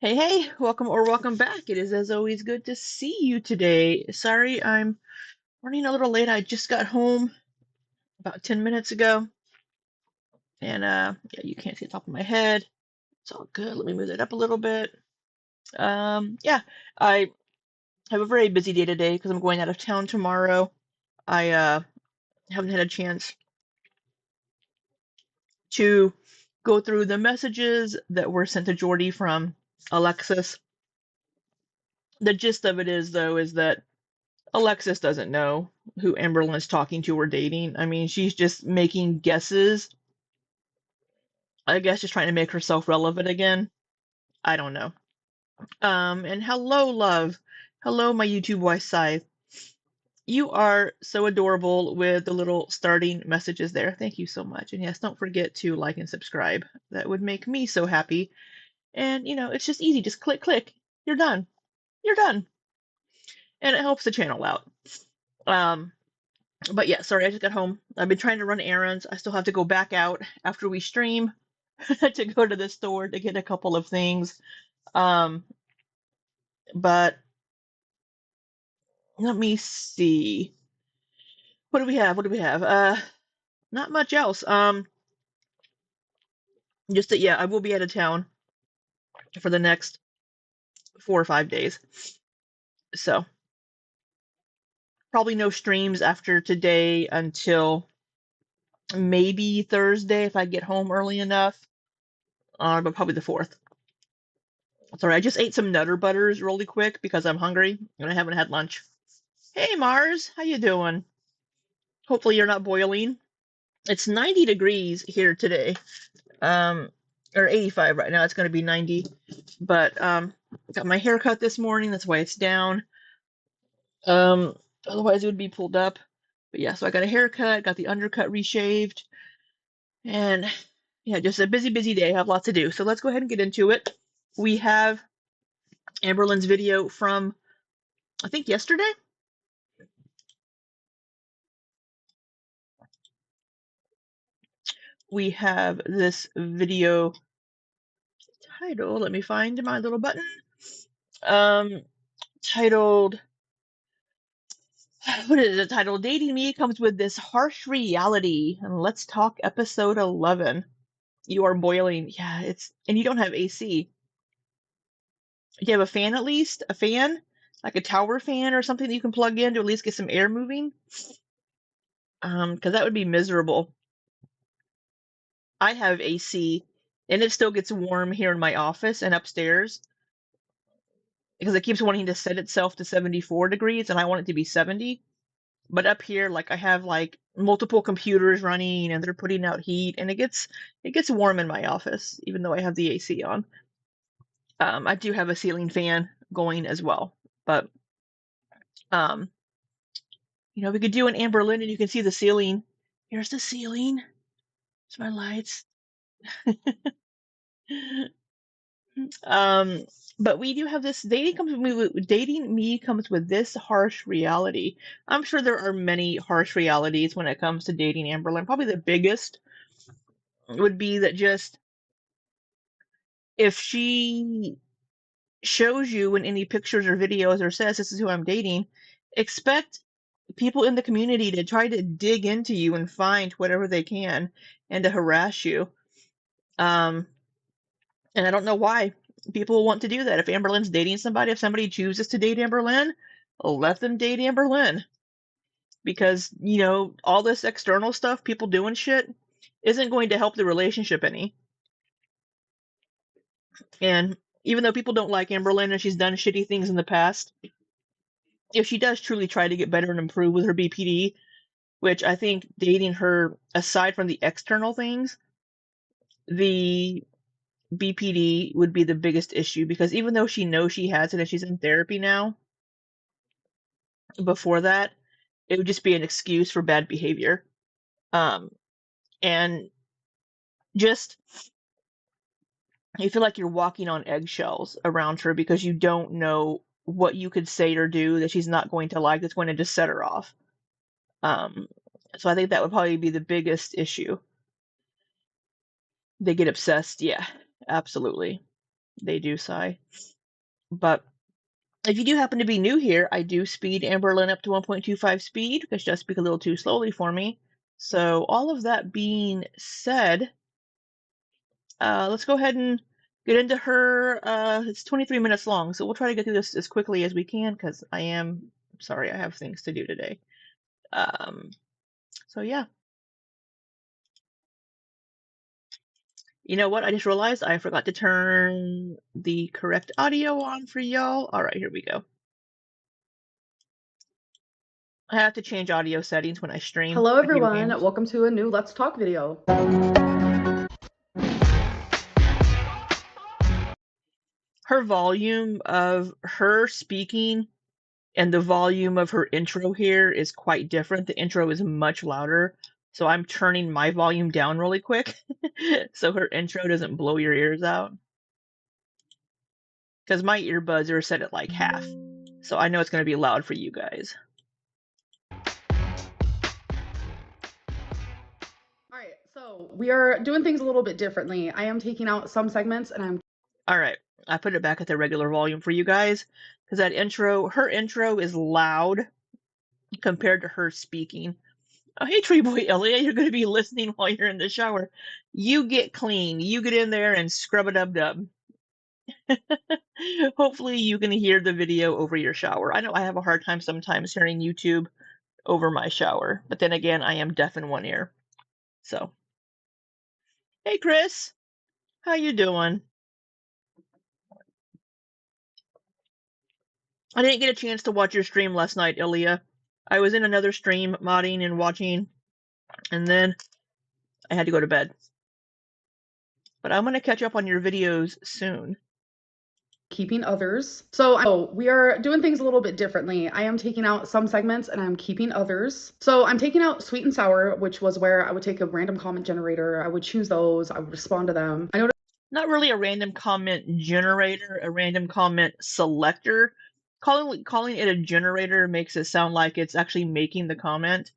Hey, hey, welcome or welcome back. It is, as always, good to see you today. Sorry, I'm running a little late. I just got home about 10 minutes ago, and yeah, you can't see the top of my head. It's all good. Let me move it up a little bit. Yeah, I have a very busy day today because I'm going out of town tomorrow. I haven't had a chance to go through the messages that were sent to Jordy from Alexis. The gist of it is, though, is that Alexis doesn't know who Amberlynn's talking to or dating. I mean, she's just making guesses. I guess just trying to make herself relevant again. I don't know. And hello, love. Hello, my YouTube wife, Scythe. You are so adorable with the little starting messages there. Thank you so much. And yes, don't forget to like and subscribe. That would make me so happy. And, it's just easy. Just click, click. You're done. You're done. And it helps the channel out. Um, But yeah, sorry, I just got home. I've been trying to run errands. I still have to go back out after we stream to go to the store to get a couple of things. Um, but let me see. What do we have? What do we have? Not much else. Just that, yeah, I will be out of town for the next 4 or 5 days. So probably no streams after today until maybe Thursday if I get home early enough. But probably the 4th. Sorry, I just ate some Nutter Butters really quick because I'm hungry and I haven't had lunch. Hey Mars, how you doing? Hopefully you're not boiling. It's 90 degrees here today. Um, or 85 right now. It's going to be 90. But got my hair cut this morning. That's why it's down. Otherwise it would be pulled up. But yeah, so I got a haircut, got the undercut reshaved, and yeah, just a busy, busy day. I have lots to do. So let's go ahead and get into it. We have Amberlynn's video from I think yesterday. We have this video title. Let me find my little button. Um, Titled, what is it titled? Dating Me comes with this harsh reality. And let's talk episode 11. You are boiling. Yeah, and you don't have AC. Do you have a fan at least? A fan? Like a tower fan or something that you can plug in to at least get some air moving? Because that would be miserable. I have AC and it still gets warm here in my office and upstairs because it keeps wanting to set itself to 74 degrees and I want it to be 70. But up here, like I have like multiple computers running and they're putting out heat and it gets warm in my office, even though I have the AC on. I do have a ceiling fan going as well. But um, we could do an Amberlynn and you can see the ceiling. Here's the ceiling. There's my lights. Um, but we do have this dating me comes with this harsh reality. I'm sure there are many harsh realities when it comes to dating Amberlynn. Probably the biggest would be that just if she shows you in any pictures or videos or says this is who I'm dating, expect people in the community to try to dig into you and find whatever they can and to harass you. Um, and I don't know why people want to do that. If Amberlynn's dating somebody, if somebody chooses to date Amberlynn, let them date Amberlynn. Because, all this external stuff, people doing shit, isn't going to help the relationship any. And even though people don't like Amberlynn and she's done shitty things in the past, if she does truly try to get better and improve with her BPD, which I think dating her, aside from the external things, the BPD would be the biggest issue because even though she knows she has it and she's in therapy now, before that, it would just be an excuse for bad behavior. Um, and just you feel like you're walking on eggshells around her because you don't know what you could say or do that she's not going to like that's going to just set her off. Um, so I think that would probably be the biggest issue. They get obsessed, yeah, absolutely. they do sigh. But if you do happen to be new here, I do speed Amberlynn up to 1.25 speed because she does speak a little too slowly for me. So all of that being said, let's go ahead and get into her. It's 23 minutes long, so we'll try to get through this as quickly as we can because I am sorry, I have things to do today. So yeah. You know what? I just realized I forgot to turn the correct audio on for y'all. All right, here we go. I have to change audio settings when I stream. Hello everyone, welcome to a new Let's Talk video. Her volume of her speaking and the volume of her intro here is quite different. The intro is much louder, so I'm turning my volume down really quick so her intro doesn't blow your ears out. Because my earbuds are set at like half, so I know it's going to be loud for you guys. Alright, so we are doing things a little bit differently. I am taking out some segments and I'm... Alright, I put it back at the regular volume for you guys, because that intro, her intro is loud compared to her speaking. Oh, hey, Tree Boy Elliot, you're going to be listening while you're in the shower. You get clean. You get in there and scrub it up. Hopefully you can hear the video over your shower. I know I have a hard time sometimes hearing YouTube over my shower, but then again, I am deaf in one ear. So, hey, Chris, how you doing? I didn't get a chance to watch your stream last night, Ilya. I was in another stream modding and watching, and then I had to go to bed. But I'm going to catch up on your videos soon. Keeping others. So we are doing things a little bit differently. I am taking out some segments and I'm keeping others. So I'm taking out sweet and sour, which was where I would take a random comment generator. I would choose those. I would respond to them. I know not really a random comment generator, a random comment selector. Calling it a generator makes it sound like it's actually making the comment.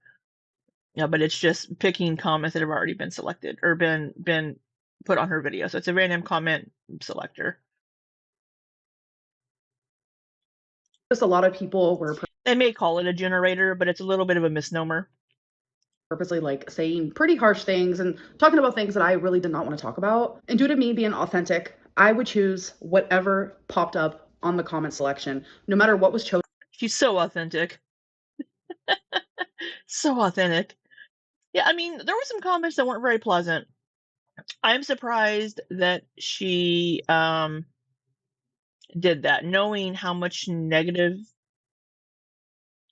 Yeah, but it's just picking comments that have already been selected or been put on her video. So it's a random comment selector. just a lot of people were They may call it a generator, but it's a little bit of a misnomer. Purposely like saying pretty harsh things and talking about things that I really did not want to talk about. And due to me being authentic, I would choose whatever popped up on the comment selection, no matter what was chosen. She's so authentic. So authentic. Yeah, I mean, there were some comments that weren't very pleasant. I'm surprised that she did that, knowing how much negative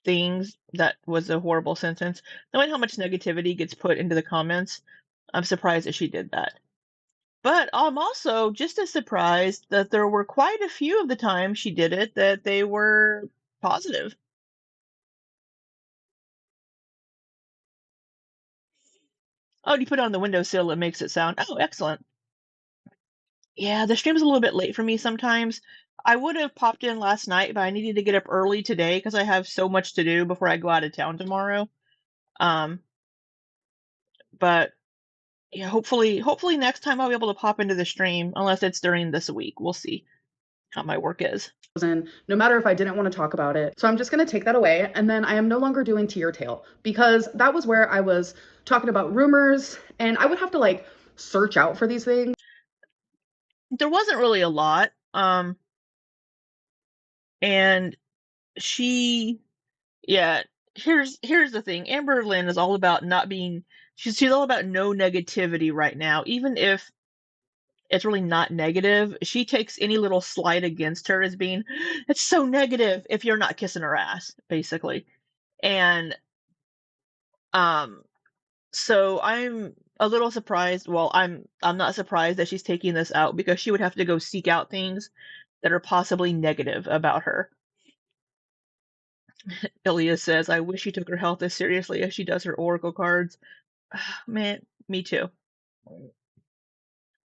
things, that was a horrible sentence, knowing how much negativity gets put into the comments. I'm surprised that she did that. But I'm also just as surprised that there were quite a few of the times she did it that they were positive. Oh, you put it on the windowsill, it makes it sound. Oh, excellent. Yeah, the stream's a little bit late for me sometimes. I would have popped in last night, but I needed to get up early today because I have so much to do before I go out of town tomorrow. But yeah, hopefully next time I'll be able to pop into the stream, unless it's during this week. We'll see how my work is. No matter if I didn't want to talk about it. So I'm just going to take that away. And then I am no longer doing to your tale because that was where I was talking about rumors and I would have to like search out for these things. There wasn't really a lot. And yeah, here's the thing. Amberlynn is all about not being, she's all about no negativity right now. Even if it's really not negative, she takes any little slight against her as being, it's so negative if you're not kissing her ass, basically. And so I'm a little surprised. Well, I'm not surprised that she's taking this out because she would have to go seek out things that are possibly negative about her. Ilya says, I wish she took her health as seriously as she does her oracle cards. Man, me too.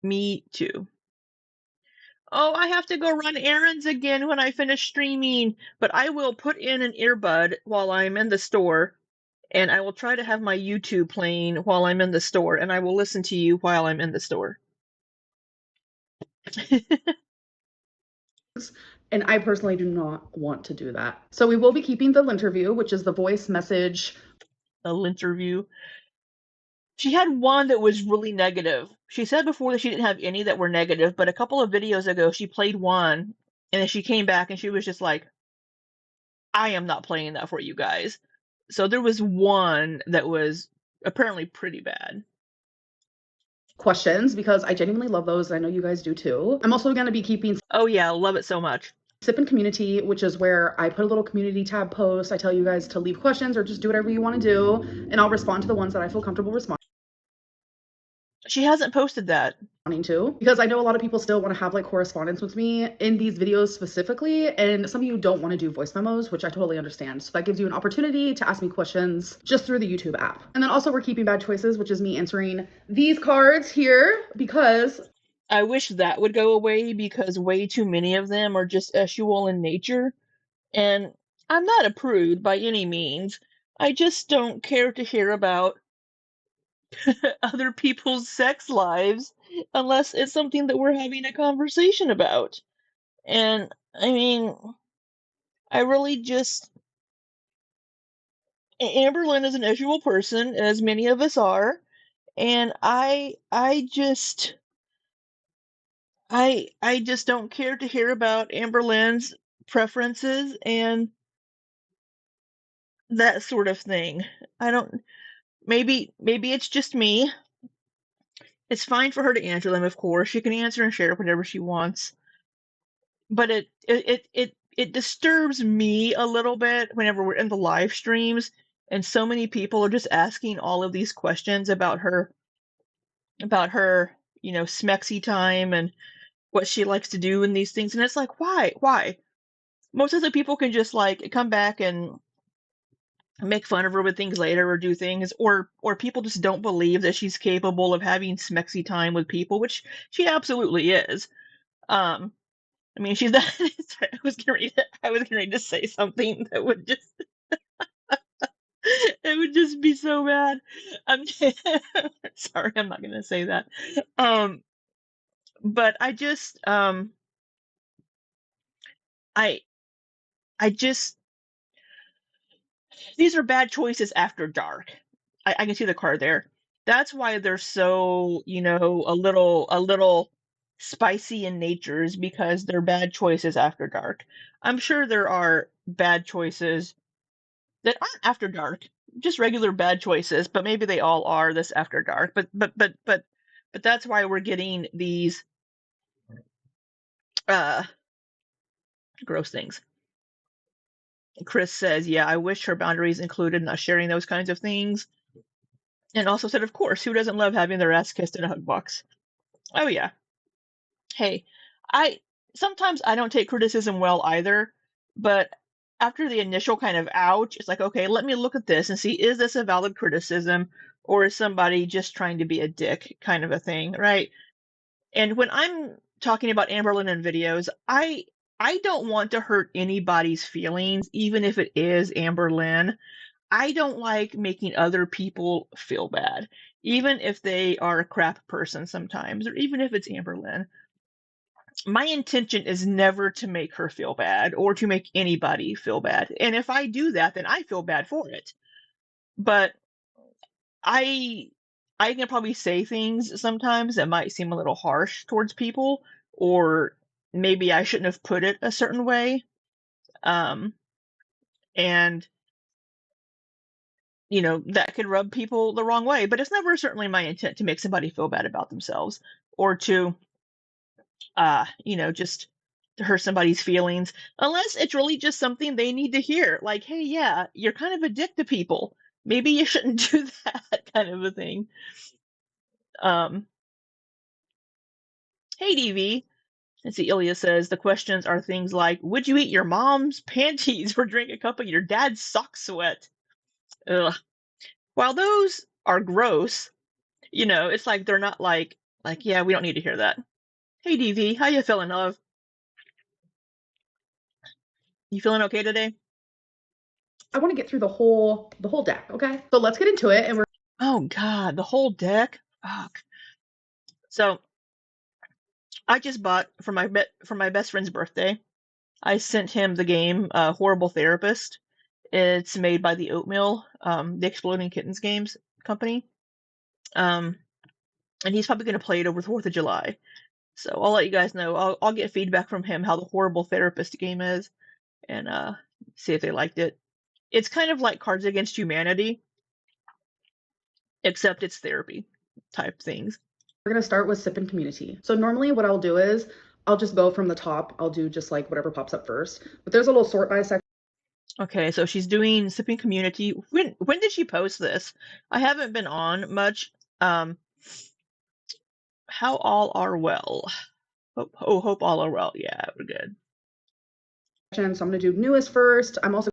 Me too. Oh, I have to go run errands again when I finish streaming, but I will put in an earbud while I'm in the store, and I will try to have my YouTube playing while I'm in the store, and I will listen to you while I'm in the store. and I personally do not want to do that. So we will be keeping the interview, which is the voice message. The interview. She had one that was really negative. She said before that she didn't have any that were negative, but a couple of videos ago she played one and then she came back and she was just like, I am not playing that for you guys. So there was one that was apparently pretty bad. Questions because I genuinely love those. And I know you guys do too. I'm also going to be keeping Oh yeah, love it so much. Sip and Community, which is where I put a little community tab post. I tell you guys to leave questions or just do whatever you want to do, and I'll respond to the ones that I feel comfortable responding She hasn't posted that. to, because I know a lot of people still want to have like correspondence with me in these videos specifically, and some of you don't want to do voice memos, which I totally understand. So that gives you an opportunity to ask me questions just through the YouTube app. And then also we're keeping Bad Choices, which is me answering these cards here because I wish that would go away because way too many of them are just sexual in nature. And I'm not a prude by any means. I just don't care to hear about other people's sex lives unless it's something that we're having a conversation about. And I mean, I really just Amberlynn is an usual person, as many of us are, and I just don't care to hear about Amberlynn's preferences and that sort of thing. I don't maybe it's just me. It's fine for her to answer them, of course. She can answer and share whatever she wants. But it disturbs me a little bit whenever we're in the live streams and so many people are just asking all of these questions about her, smexy time and what she likes to do and these things. And it's like, why? Most of the people can just like come back and make fun of her with things later or do things, or people just don't believe that she's capable of having smexy time with people, which she absolutely is. Um, I mean, she's not. I was getting ready to say something that would just it would just be so bad. I'm sorry, I'm not gonna say that. Um, but I I just these are bad choices after dark. I can see the card there. That's why they're so, a little spicy in natures because they're bad choices after dark. I'm sure there are bad choices that aren't after dark, just regular bad choices, but maybe they all are this after dark. But that's why we're getting these uh gross things. Chris says, "Yeah, I wish her boundaries included not sharing those kinds of things." And also said, "Of course, who doesn't love having their ass kissed in a hug box?" Oh yeah. Hey, I sometimes I don't take criticism well either, but after the initial kind of ouch, it's like, okay, let me look at this and see, is this a valid criticism or is somebody just trying to be a dick kind of a thing, right? And when I'm talking about Amberlynn in videos, I don't want to hurt anybody's feelings, even if it is Amberlynn. I don't like making other people feel bad, even if they are a crap person sometimes, or even if it's Amberlynn. My intention is never to make her feel bad or to make anybody feel bad. And if I do that, then I feel bad for it. But I I can probably say things sometimes that might seem a little harsh towards people, or maybe I shouldn't have put it a certain way. Um, and that could rub people the wrong way. But it's never certainly my intent to make somebody feel bad about themselves or to just to hurt somebody's feelings, unless it's really just something they need to hear. Like, hey, yeah, you're kind of a dick to people. Maybe you shouldn't do that kind of a thing. Um, hey, DV. And see, Ilya says the questions are things like, would you eat your mom's panties or drink a cup of your dad's sock sweat? Ugh. While those are gross, it's like they're not like, yeah, we don't need to hear that. Hey, DV, how you feeling, love? You feeling okay today? I want to get through the whole deck, okay? So let's get into it and we're Oh God, the whole deck. Fuck. So I just bought for my best friend's birthday. I sent him the game Horrible Therapist. It's made by the Oatmeal, the Exploding Kittens games company. Um, and he's probably going to play it over the 4th of July. So I'll let you guys know. I'll get feedback from him how the Horrible Therapist game is, and see if they liked it. It's kind of like Cards Against Humanity, except it's therapy type things. We're going to start with sip and community. So normally what I'll do is I'll just go from the top. I'll do just like whatever pops up first. But there's a little sort by section. Okay, so she's doing sipping community. When did she post this? I haven't been on much. How all are well. Hope all are well. Yeah, we're good. So I'm going to do newest first. I'm also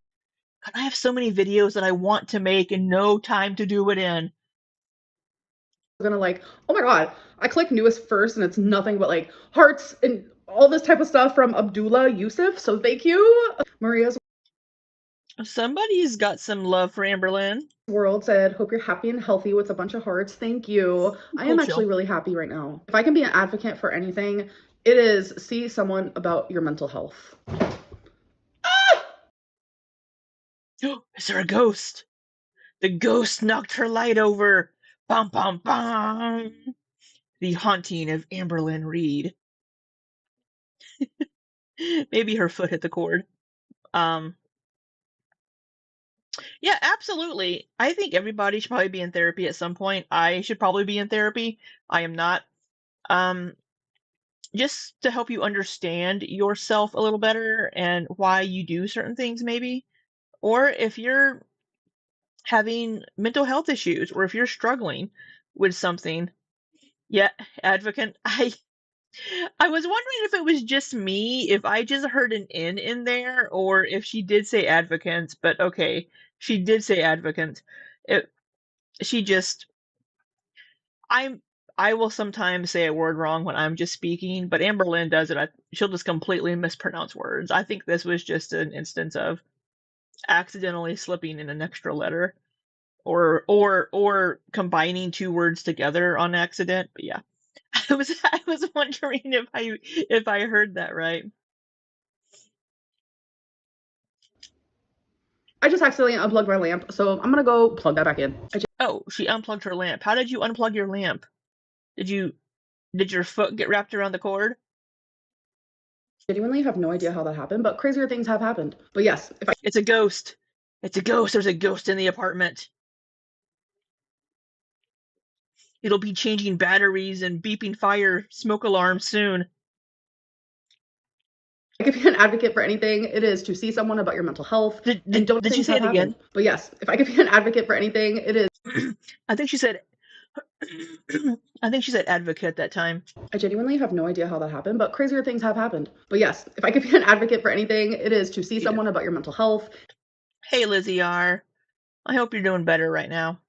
God, I have so many videos that I want to make and no time to do it in. gonna like, oh my god, I click newest first and it's nothing but like hearts and all this type of stuff from Abdullah Yusuf. So thank you. Maria's Somebody's got some love for Amberlynn. World said, hope you're happy and healthy with a bunch of hearts. Thank you. I am actually really happy right now. If I can be an advocate for anything, it is see someone about your mental health. Is there a ghost? The ghost knocked her light over. Bum bum bum. The haunting of Amberlynn Reed. Maybe her foot hit the cord. Yeah, absolutely. I think everybody should probably be in therapy at some point. I should probably be in therapy. I am not. Um, just to help you understand yourself a little better and why you do certain things, maybe. Or if you're having mental health issues or if you're struggling with something. Yeah, advocate. I was wondering if it was just me, if I just heard an N in there, or if she did say advocate, but okay, she did say advocate. It, she just, I'm, I will sometimes say a word wrong when I'm just speaking, but Amberlynn does it. She'll just completely mispronounce words. I think this was just an instance of accidentally slipping in an extra letter, or combining two words together on accident. But yeah. I was wondering if I heard that right. I just accidentally unplugged my lamp, so I'm gonna go plug that back in. Oh, she unplugged her lamp. How did you unplug your lamp? Did your foot get wrapped around the cord? Genuinely have no idea how that happened, but crazier things have happened. But yes, if I It's a ghost. It's a ghost. There's a ghost in the apartment. It'll be changing batteries and beeping fire smoke alarms soon. could be an advocate for anything, it is to see someone about your mental health and don't Did she things say have it again? happened. But yes, if I could be an advocate for anything, it is. I think she said I think she said advocate that time. I genuinely have no idea how that happened, but crazier things have happened. But yes, if I could be an advocate for anything, it is to see someone about your mental health. Hey, Lizzie R. I hope you're doing better right now.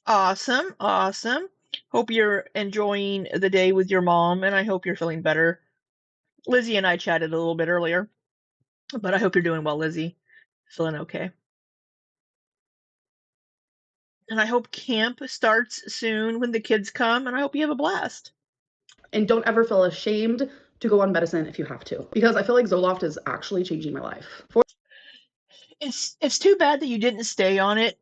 Awesome, awesome. Hope you're enjoying the day with your mom, and I hope you're feeling better. Lizzie and I chatted a little bit earlier, but I hope you're doing well, Lizzie. Feeling okay. And I hope camp starts soon when the kids come, and I hope you have a blast. And don't ever feel ashamed to go on medicine if you have to, because I feel like Zoloft is actually changing my life. It's too bad that you didn't stay on it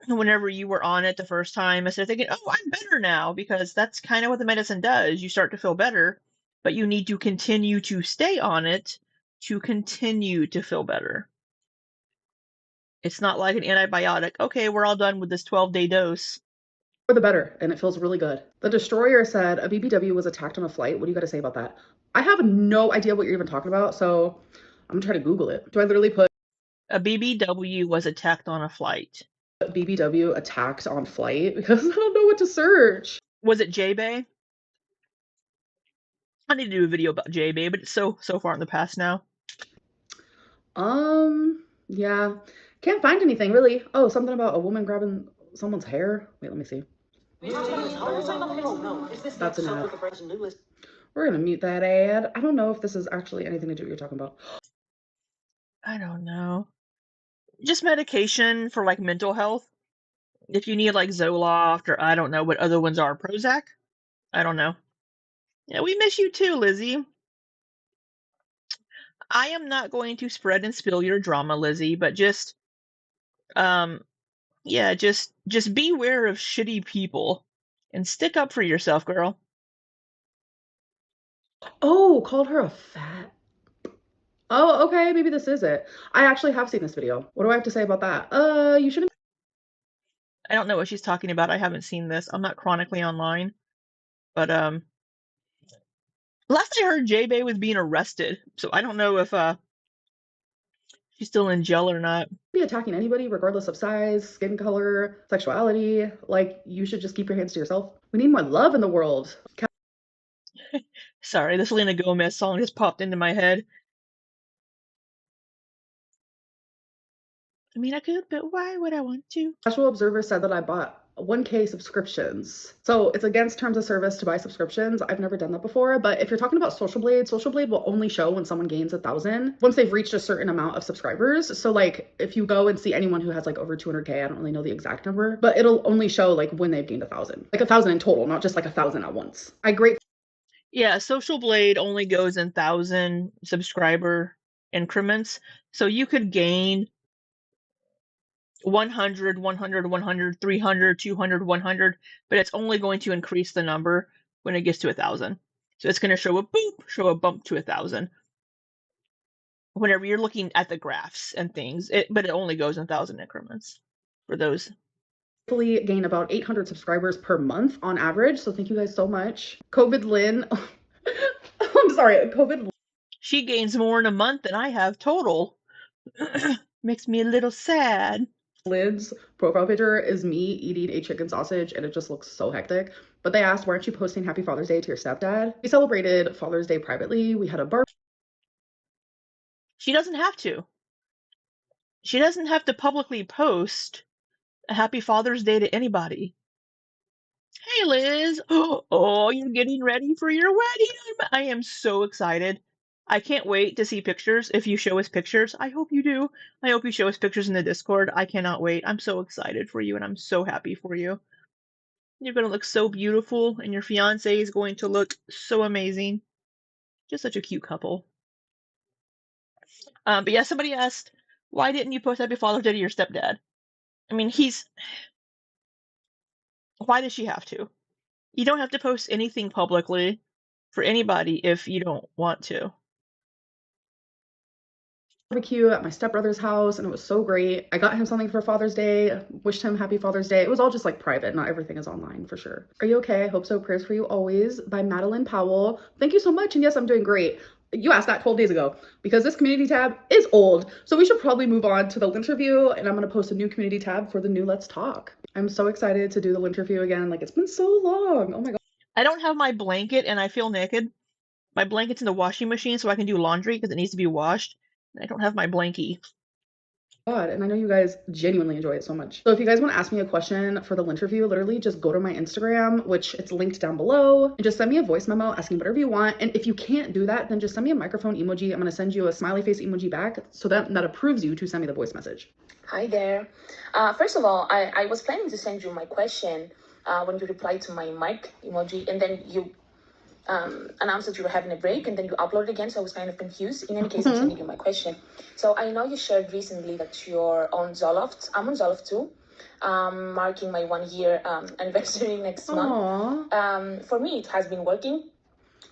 whenever you were on it the first time instead of thinking, oh, I'm better now, because that's kind of what the medicine does. You start to feel better, but you need to continue to stay on it to continue to feel better. It's not like an antibiotic. Okay, we're all done with this 12-day dose. For the better, and it feels really good. The destroyer said a BBW was attacked on a flight. What do you got to say about that? I have no idea what you're even talking about, so I'm gonna try to Google it. Do I literally put A BBW was attacked on a flight? BBW attacked on flight? Because I don't know what to search. Was it J-Bay? I need to do a video about J-Bay, but it's so far in the past now. Yeah. Can't find anything really. Oh, something about a woman grabbing someone's hair. Wait, let me see. That's an ad. We're gonna mute that ad. I don't know if this is actually anything to do what you're talking about. I don't know. Just medication for like mental health. If you need like Zoloft or I don't know what other ones are, Prozac. I don't know. Yeah, we miss you too, Lizzie. I am not going to spread and spill your drama, Lizzie, but just um yeah, just beware of shitty people and stick up for yourself, girl. Oh, called her a fat. Oh, okay, maybe this is it. I actually have seen this video. What do I have to say about that? You shouldn't. I don't know what she's talking about. I haven't seen this. I'm not chronically online, but last I heard, J-Bay was being arrested, so I don't know if she's still in jail or not. Be attacking anybody regardless of size, skin color, sexuality. Like, you should just keep your hands to yourself. We need more love in the world. Sorry, the Selena Gomez song just popped into my head. I mean, I could, but why would I want to? Casual Observer said that I bought 1K subscriptions. So it's against terms of service to buy subscriptions. I've never done that before, but if you're talking about Social Blade will only show when someone gains 1,000 once they've reached a certain amount of subscribers. So like if you go and see anyone who has like over 200K, I don't really know the exact number, but it'll only show like when they've gained 1,000, like 1,000 in total, not just like 1,000 at once. Yeah, Social Blade only goes in 1,000 subscriber increments, so you could gain 100, 100, 100, 300, 200, 100, but it's only going to increase the number when it gets to 1,000. So it's going to show a bump to 1,000 whenever you're looking at the graphs and things. But it only goes in 1,000 increments for those. Hopefully gain about 800 subscribers per month on average. So thank you guys so much. COVID Lynn. I'm sorry, COVID. She gains more in a month than I have total. Makes me a little sad. Lynn's profile picture is me eating a chicken sausage and it just looks so hectic. But they asked, why aren't you posting Happy Father's Day to your stepdad? We celebrated Father's Day privately. We had a bar. She doesn't have to. She doesn't have to publicly post a Happy Father's Day to anybody. Hey, Liz. Oh, you're getting ready for your wedding. I am so excited. I can't wait to see pictures. If you show us pictures, I hope you do. I hope you show us pictures in the Discord. I cannot wait. I'm so excited for you and I'm so happy for you. You're going to look so beautiful and your fiance is going to look so amazing. Just such a cute couple. But yeah, somebody asked, why didn't you post Happy Father's Day to your stepdad? I mean, why does she have to? You don't have to post anything publicly for anybody if you don't want to. Barbecue at my stepbrother's house and it was so great. I got him something for Father's Day, wished him Happy Father's Day. It was all just like private, not everything is online for sure. Are you okay? I hope so. Prayers for you always by Madeline Powell. Thank you so much. And yes, I'm doing great. You asked that 12 days ago because this community tab is old. So we should probably move on to the interview and I'm going to post a new community tab for the new Let's Talk. I'm so excited to do the interview again. Like it's been so long. Oh my God. I don't have my blanket and I feel naked. My blanket's in the washing machine so I can do laundry because it needs to be washed. I don't have my blankie. God, and I know you guys genuinely enjoy it so much. So if you guys want to ask me a question for the interview, literally just go to my Instagram, which it's linked down below, and just send me a voice memo asking whatever you want. And if you can't do that, then just send me a microphone emoji. I'm going to send you a smiley face emoji back so that approves you to send me the voice message. Hi there. First of all, I was planning to send you my question when you replied to my mic emoji, and then you announced that you were having a break, and then you uploaded again, so I was kind of confused. In any case, I'm sending you my question. So I know you shared recently that you're on Zoloft. I'm on Zoloft too, marking my 1 year anniversary next month. For me, it has been working.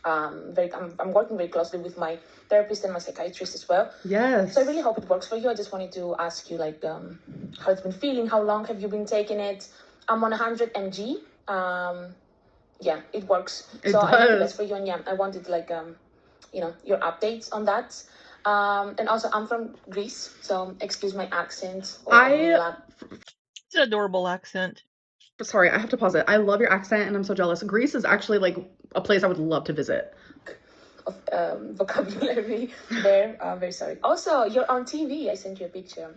I'm working very closely with my therapist and my psychiatrist as well. Yes. So I really hope it works for you. I just wanted to ask you like how it's been feeling. How long have you been taking it? I'm on 100 mg. Yeah, it works. It so does. I hope the best for you, and yeah, I wanted like your updates on that. And also I'm from Greece, so excuse my accent. It's an adorable accent. Sorry, I have to pause it. I love your accent and I'm so jealous. Greece is actually like a place I would love to visit. Of vocabulary there. Very sorry. Also, you're on TV. I sent you a picture.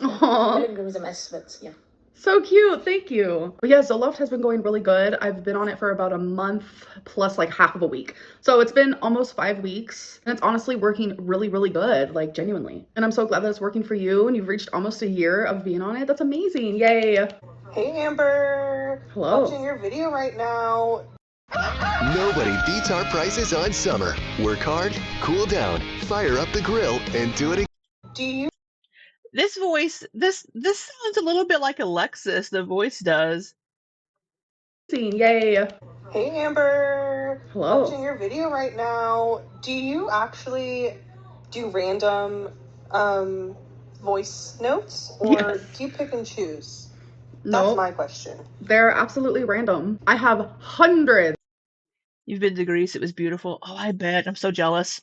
My living room is a mess, but yeah. So cute. Thank you. But yeah, Zoloft has been going really good. I've been on it for about a month plus like half of a week. So it's been almost 5 weeks and it's honestly working really, really good, like genuinely. And I'm so glad that it's working for you and you've reached almost a year of being on it. That's amazing. Yay. Hey Amber. Hello. Watching your video right now. Nobody beats our prices on summer. Work hard, cool down, fire up the grill, and do it again. Do you This voice, this sounds a little bit like Alexis. The voice does. Yay. Hey Amber, Hello. watching your video right now. Do you actually do random voice notes, or Yes. do you pick and choose? No, That's my question. they're absolutely random. I have hundreds. You've been to Greece. It was beautiful. Oh, I bet. I'm so jealous.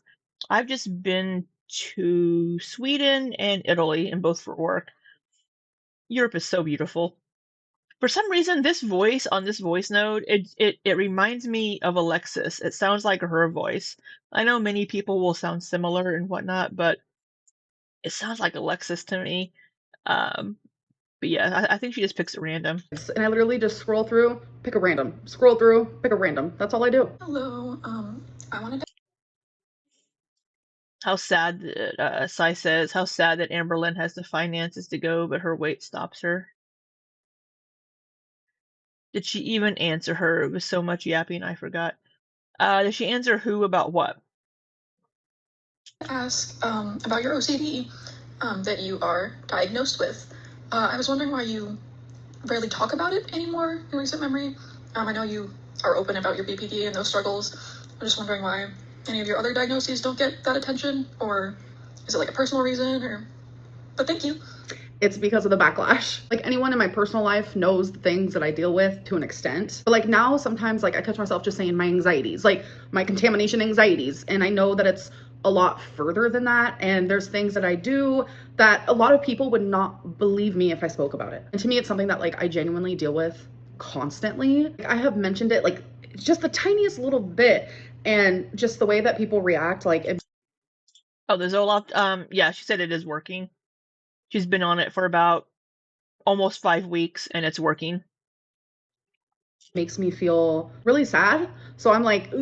I've just been to Sweden and Italy, and both for work. Europe is so beautiful. For some reason, this voice on this voice note, it reminds me of Alexis. It sounds like her voice. I know many people will sound similar and whatnot, but it sounds like Alexis to me. But yeah, I think she just picks at random. And I literally just scroll through, pick a random. Scroll through, pick a random. That's all I do. Hello. I wanted to How sad that Sai says, how sad that Amberlynn has the finances to go, but her weight stops her. Did she even answer her? It was so much yapping, I forgot. Did she answer who about what? ask about your OCD that you are diagnosed with. I was wondering why you rarely talk about it anymore in recent memory. I know you are open about your BPD and those struggles. I'm just wondering why any of your other diagnoses don't get that attention, or is it like a personal reason, or... But thank you. It's because of the backlash. Like, anyone in my personal life knows the things that I deal with to an extent. But like now, sometimes like I catch myself just saying my anxieties, like my contamination anxieties. And I know that it's a lot further than that. And there's things that I do that a lot of people would not believe me if I spoke about it. And to me, it's something that like I genuinely deal with constantly. Like, I have mentioned it like just the tiniest little bit, and just the way that people react, like it Oh, the Zoloft. Yeah, she said it is working. She's been on it for about almost 5 weeks, and it's working. makes me feel really sad. So I'm like,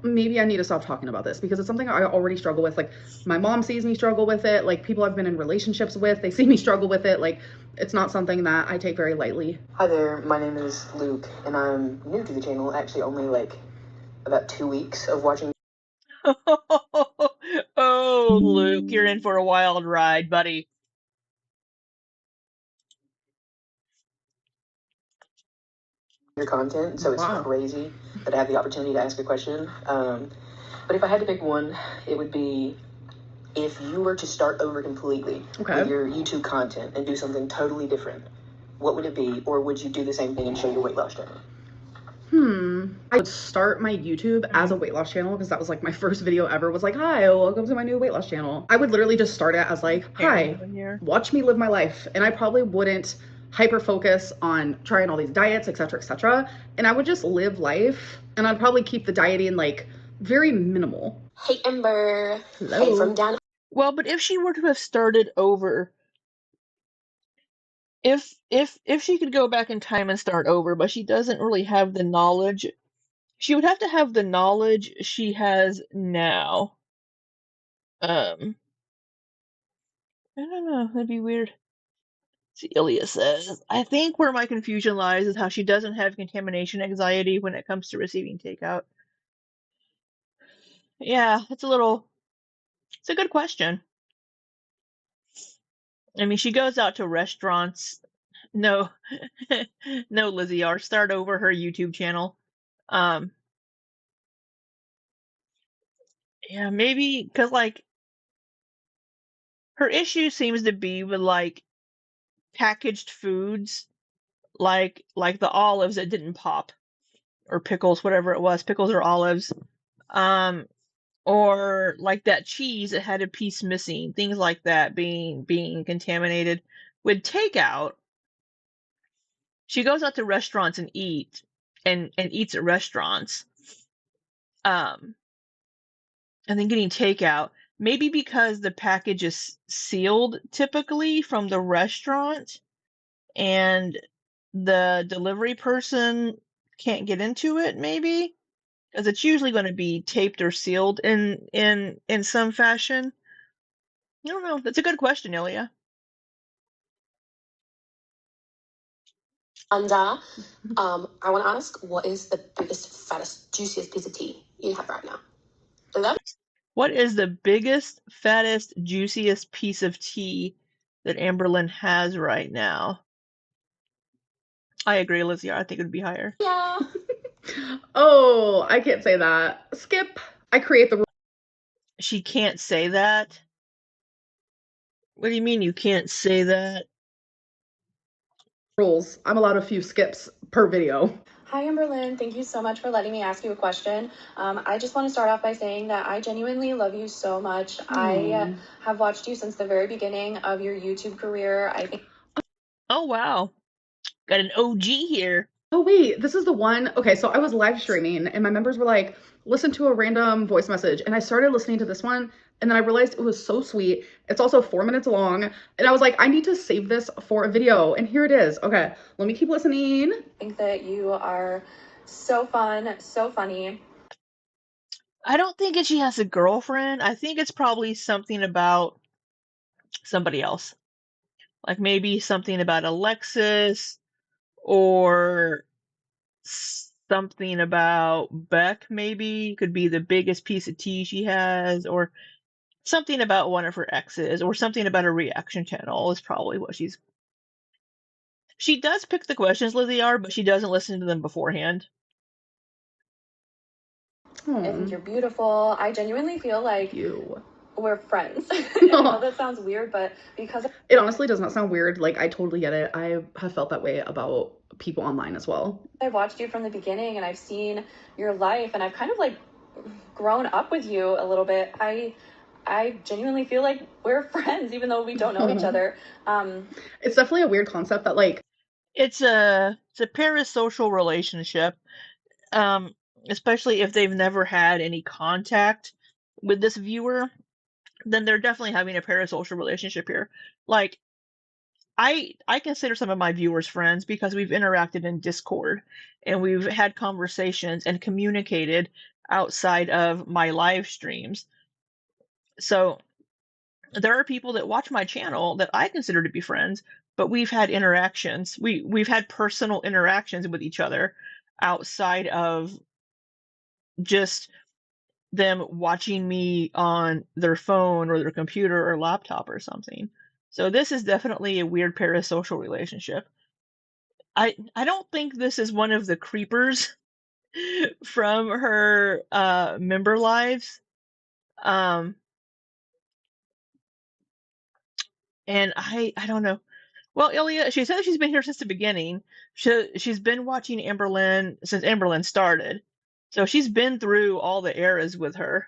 maybe I need to stop talking about this, because it's something I already struggle with. Like, my mom sees me struggle with it. Like, people I've been in relationships with, they see me struggle with it. Like, it's not something that I take very lightly. Hi there, my name is Luke, and I'm new to the channel, actually only like about 2 weeks of watching Oh, Luke, you're in for a wild ride, buddy. your content, so it's Wow. crazy that I have the opportunity to ask a question. But if I had to pick one, it would be, if you were to start over completely with your YouTube content and do something totally different, what would it be? Or would you do the same thing and show your weight loss journey? I would start my YouTube as a weight loss channel, because that was like my first video ever, was like, hi, welcome to my new weight loss channel. I would literally just start it as like, hi, watch me live my life. And I probably wouldn't hyper focus on trying all these diets, etc., etc. And I would just live life, and I'd probably keep the dieting like very minimal. Hey, Amber. Hello. Hey, from down... Well, but if she were to have started over, if she could go back in time and start over, but she doesn't really have the knowledge, she would have to have the knowledge she has now. I don't know, that'd be weird. See, Ilya says, I think where my confusion lies is how she doesn't have contamination anxiety when it comes to receiving takeout. Yeah, it's a good question. I mean, she goes out to restaurants. No, no, Lizzie R. Start over her YouTube channel. Yeah, maybe because like her issue seems to be with like packaged foods, like the olives that didn't pop, or pickles, whatever it was, pickles or olives. Or like that cheese that had a piece missing, things like that being contaminated. With takeout, she goes out to restaurants and eats at restaurants, and then getting takeout, maybe because the package is sealed typically from the restaurant, and the delivery person can't get into it, maybe because it's usually going to be taped or sealed in some fashion. I don't know. That's a good question, Ilya. Anda, I want to ask, what is the biggest, fattest, juiciest piece of tea you have right now? What is the biggest, fattest, juiciest piece of tea that Amberlynn has right now? I agree, Lizzie. I think it would be higher. Yeah. Oh, I can't say that. Skip. I create the She can't say that? What do you mean you can't say that? rules. I'm allowed a few skips per video. Hi, Amberlynn. Thank you so much for letting me ask you a question. I just want to start off by saying that I genuinely love you so much. I have watched you since the very beginning of your YouTube career. I think. Oh, wow. Got an OG here. Oh, wait, this is the one. Okay, so I was live streaming and my members were like, listen to a random voice message. And I started listening to this one and then I realized it was so sweet. It's also 4 minutes long. And I was like, I need to save this for a video. And here it is. Okay, let me keep listening. I think that you are so fun, so funny. I don't think she has a girlfriend. I think it's probably something about somebody else. Like maybe something about Alexis or something about Beck, maybe. Could be the biggest piece of tea she has, or something about one of her exes, or something about a reaction channel is probably what she's. She does pick the questions, Lizzie R, but she doesn't listen to them beforehand. I think you're beautiful. I genuinely feel like we're friends. I know that sounds weird, but because it honestly does not sound weird. Like, I totally get it. I have felt that way about people online as well. I've watched you from the beginning and I've seen your life and I've kind of like grown up with you a little bit. I genuinely feel like we're friends even though we don't know each other. It's definitely a weird concept that like it's a parasocial relationship. Especially if they've never had any contact with this viewer, then they're definitely having a parasocial relationship here. Like, I consider some of my viewers friends because we've interacted in Discord and we've had conversations and communicated outside of my live streams. So there are people that watch my channel that I consider to be friends, but we've had interactions. We've had personal interactions with each other outside of just them watching me on their phone or their computer or laptop or something. So this is definitely a weird parasocial relationship. I don't think this is one of the creepers from her member lives. And I don't know. Well, Ilya, she said she's been here since the beginning. She's been watching Amberlynn since Amberlynn started. So she's been through all the eras with her.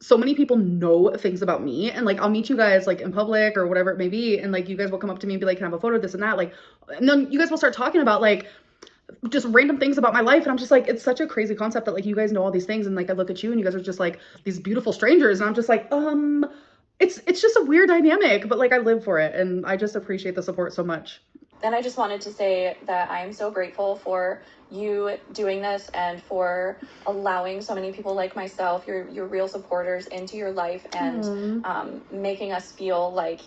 So many people know things about me and like I'll meet you guys like in public or whatever it may be and like you guys will come up to me and be like, can I have a photo of this and that, like, and then you guys will start talking about like just random things about my life and I'm just like, it's such a crazy concept that like you guys know all these things and like I look at you and you guys are just like these beautiful strangers and I'm just like it's just a weird dynamic, but like I live for it and I just appreciate the support so much. And I just wanted to say that I am so grateful for you doing this and for allowing so many people like myself, your real supporters, into your life and making us feel like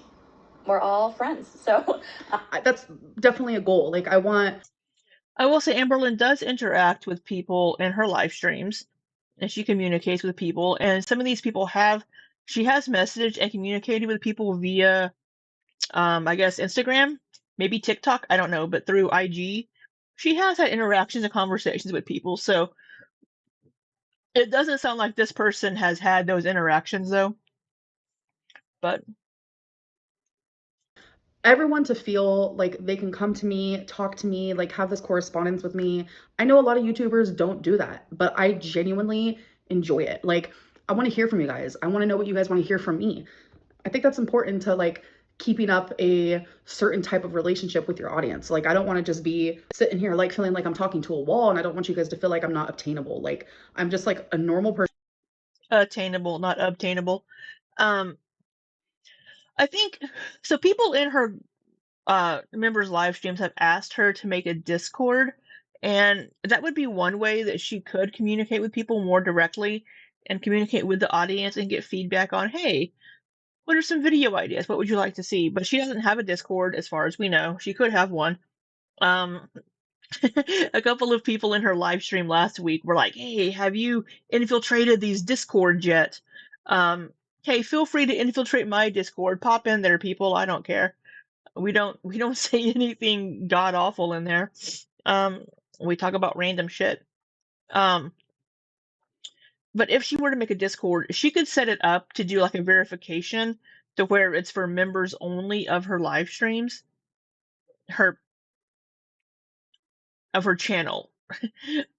we're all friends. So that's definitely a goal. Like I will say Amberlynn does interact with people in her live streams and she communicates with people. And some of these people she has messaged and communicated with people via, I guess, Instagram, maybe TikTok, I don't know, but through IG. She has had interactions and conversations with people. So it doesn't sound like this person has had those interactions, though. But everyone to feel like they can come to me, talk to me, like have this correspondence with me. I know a lot of YouTubers don't do that, but I genuinely enjoy it. Like, I want to hear from you guys. I want to know what you guys want to hear from me. I think that's important to like keeping up a certain type of relationship with your audience. Like, I don't want to just be sitting here like feeling like I'm talking to a wall and I don't want you guys to feel like I'm not obtainable. Like, I'm just like a normal person. Attainable, not obtainable. I think so. People in her members' live streams have asked her to make a Discord, and that would be one way that she could communicate with people more directly and communicate with the audience and get feedback on, hey, what are some video ideas? What would you like to see? But she doesn't have a Discord as far as we know. She could have one. Um, a couple of people in her live stream last week were like, hey, have you infiltrated these Discords yet? Hey, feel free to infiltrate my Discord. Pop in there, people. I don't care. We don't say anything god awful in there. We talk about random shit. But if she were to make a Discord, she could set it up to do like a verification to where it's for members only of her live streams, of her channel.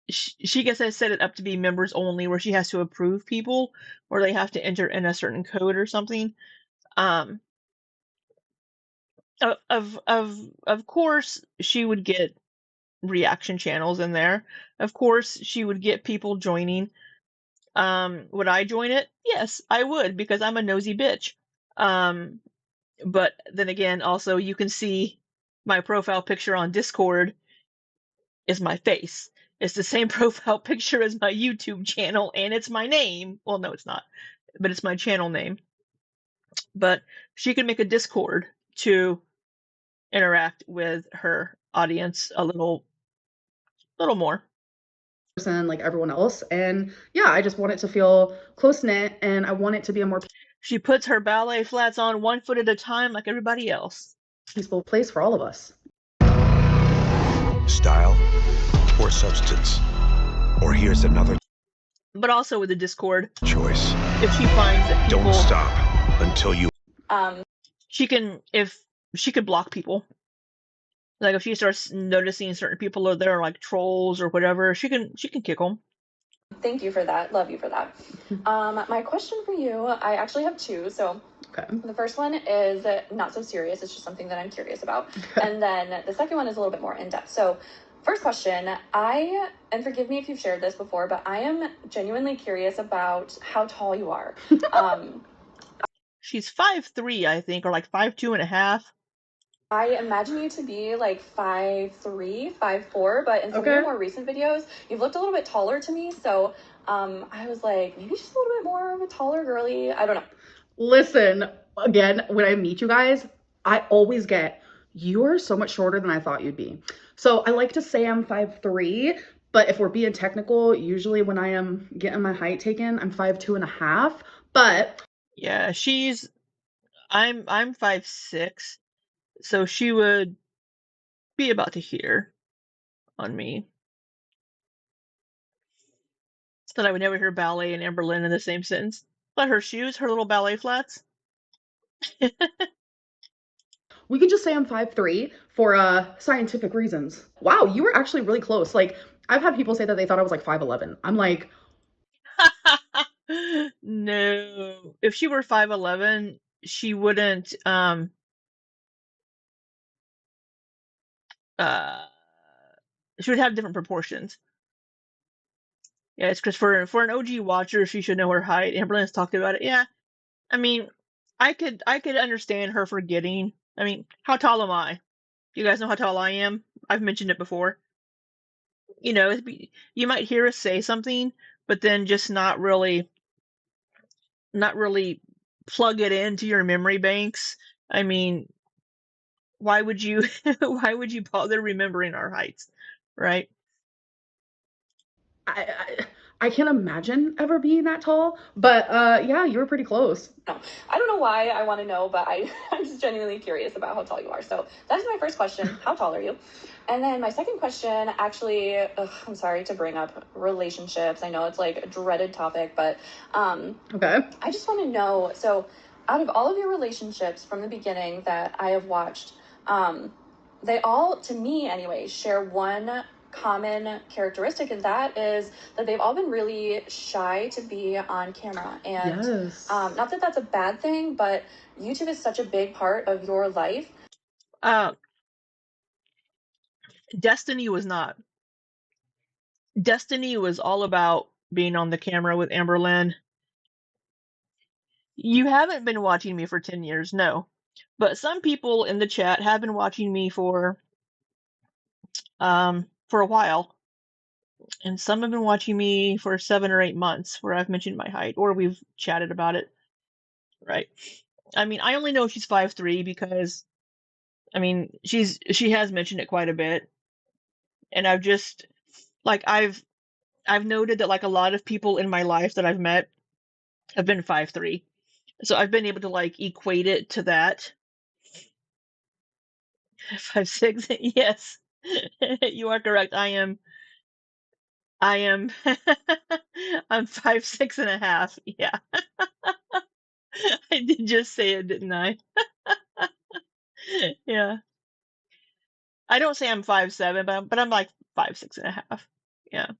She gets to set it up to be members only, where she has to approve people, or they have to enter in a certain code or something. Of course, she would get reaction channels in there. Of course, she would get people joining. Would I join it? Yes, I would, because I'm a nosy bitch. But then again, also you can see my profile picture on Discord is my face. It's the same profile picture as my YouTube channel, and it's my name. Well, no, it's not, but it's my channel name. But she could make a Discord to interact with her audience a little more. Person like everyone else, and yeah, I just want it to feel close knit, and I want it to be a more She puts her ballet flats on one foot at a time like everybody else. Peaceful place for all of us. Style or substance, or here's another. But also with the Discord choice. If she finds that people don't stop until you. She could block people. Like if she starts noticing certain people are there like trolls or whatever, she can kick them. Thank you for that. Love you for that. My question for you, I actually have two. So the first one is not so serious. It's just something that I'm curious about. And then the second one is a little bit more in depth. So first question, and forgive me if you've shared this before, but I am genuinely curious about how tall you are. She's 5'3", I think, or like 5'2.5". I imagine you to be like 5'3", 5'4", but in some of your more recent videos, you've looked a little bit taller to me. So I was like, maybe she's a little bit more of a taller girly. I don't know. Listen, again, when I meet you guys, I always get, you are so much shorter than I thought you'd be. So I like to say I'm 5'3", but if we're being technical, usually when I am getting my height taken, I'm 5'2.5". But yeah, I'm 5'6". So she would be about to here on me. So that I would never hear ballet and Amberlynn in the same sentence. But her shoes, her little ballet flats. We could just say I'm 5'3" for scientific reasons. Wow, you were actually really close. Like, I've had people say that they thought I was like 5'11". I'm like, no. If she were 5'11", she wouldn't she would have different proportions. Yeah, it's because for an OG watcher, she should know her height. Amberlynn's talked about it. Yeah, I mean, I could understand her forgetting. I mean, how tall am I? Do you guys know how tall I am? I've mentioned it before. You know, you might hear us say something, but then just not really plug it into your memory banks. I mean, why would you bother remembering our heights, right? I can't imagine ever being that tall, but yeah, you were pretty close. No, I don't know why I want to know, but I'm just genuinely curious about how tall you are. So that is my first question. How tall are you? And then my second question, actually, I'm sorry to bring up relationships. I know it's like a dreaded topic, but okay. I just want to know, so out of all of your relationships from the beginning that I have watched, they all, to me anyway, share one common characteristic, and that is that they've all been really shy to be on camera. And yes. Not that that's a bad thing, but YouTube is such a big part of your life. Destiny was not. Destiny was all about being on the camera with Amberlynn. You haven't been watching me for 10 years, no. But some people in the chat have been watching me for a while. And some have been watching me for 7 or 8 months, where I've mentioned my height, or we've chatted about it, right? I mean, I only know she's 5'3" because, I mean, she has mentioned it quite a bit, and I've just like I've noted that like a lot of people in my life that I've met have been 5'3", so I've been able to like equate it to that. 5'6", yes, you are correct. I am I'm 5'6.5". Yeah, I did just say it, didn't I? Yeah. I don't say I'm 5'7", but I'm like 5'6.5". Yeah.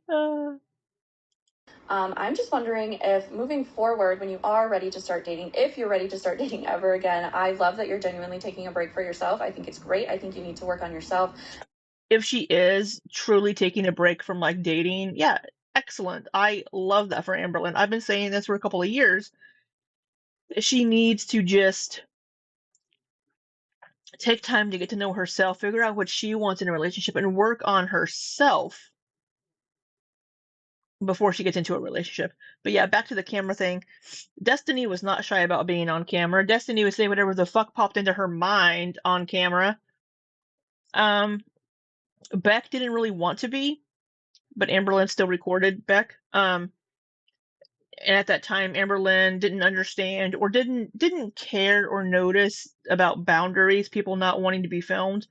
Uh, I'm just wondering if moving forward, when you are ready to start dating, if you're ready to start dating ever again, I love that you're genuinely taking a break for yourself. I think it's great. I think you need to work on yourself. if she is truly taking a break from like dating, yeah, excellent. I love that for Amberlynn. I've been saying this for a couple of years. She needs to just take time to get to know herself, figure out what she wants in a relationship, and work on herself before she gets into a relationship. But yeah, back to the camera thing. Destiny was not shy about being on camera. Destiny would say whatever the fuck popped into her mind on camera. Beck didn't really want to be, but Amberlynn still recorded Beck. And at that time, Amberlynn didn't understand or didn't care or notice about boundaries, people not wanting to be filmed.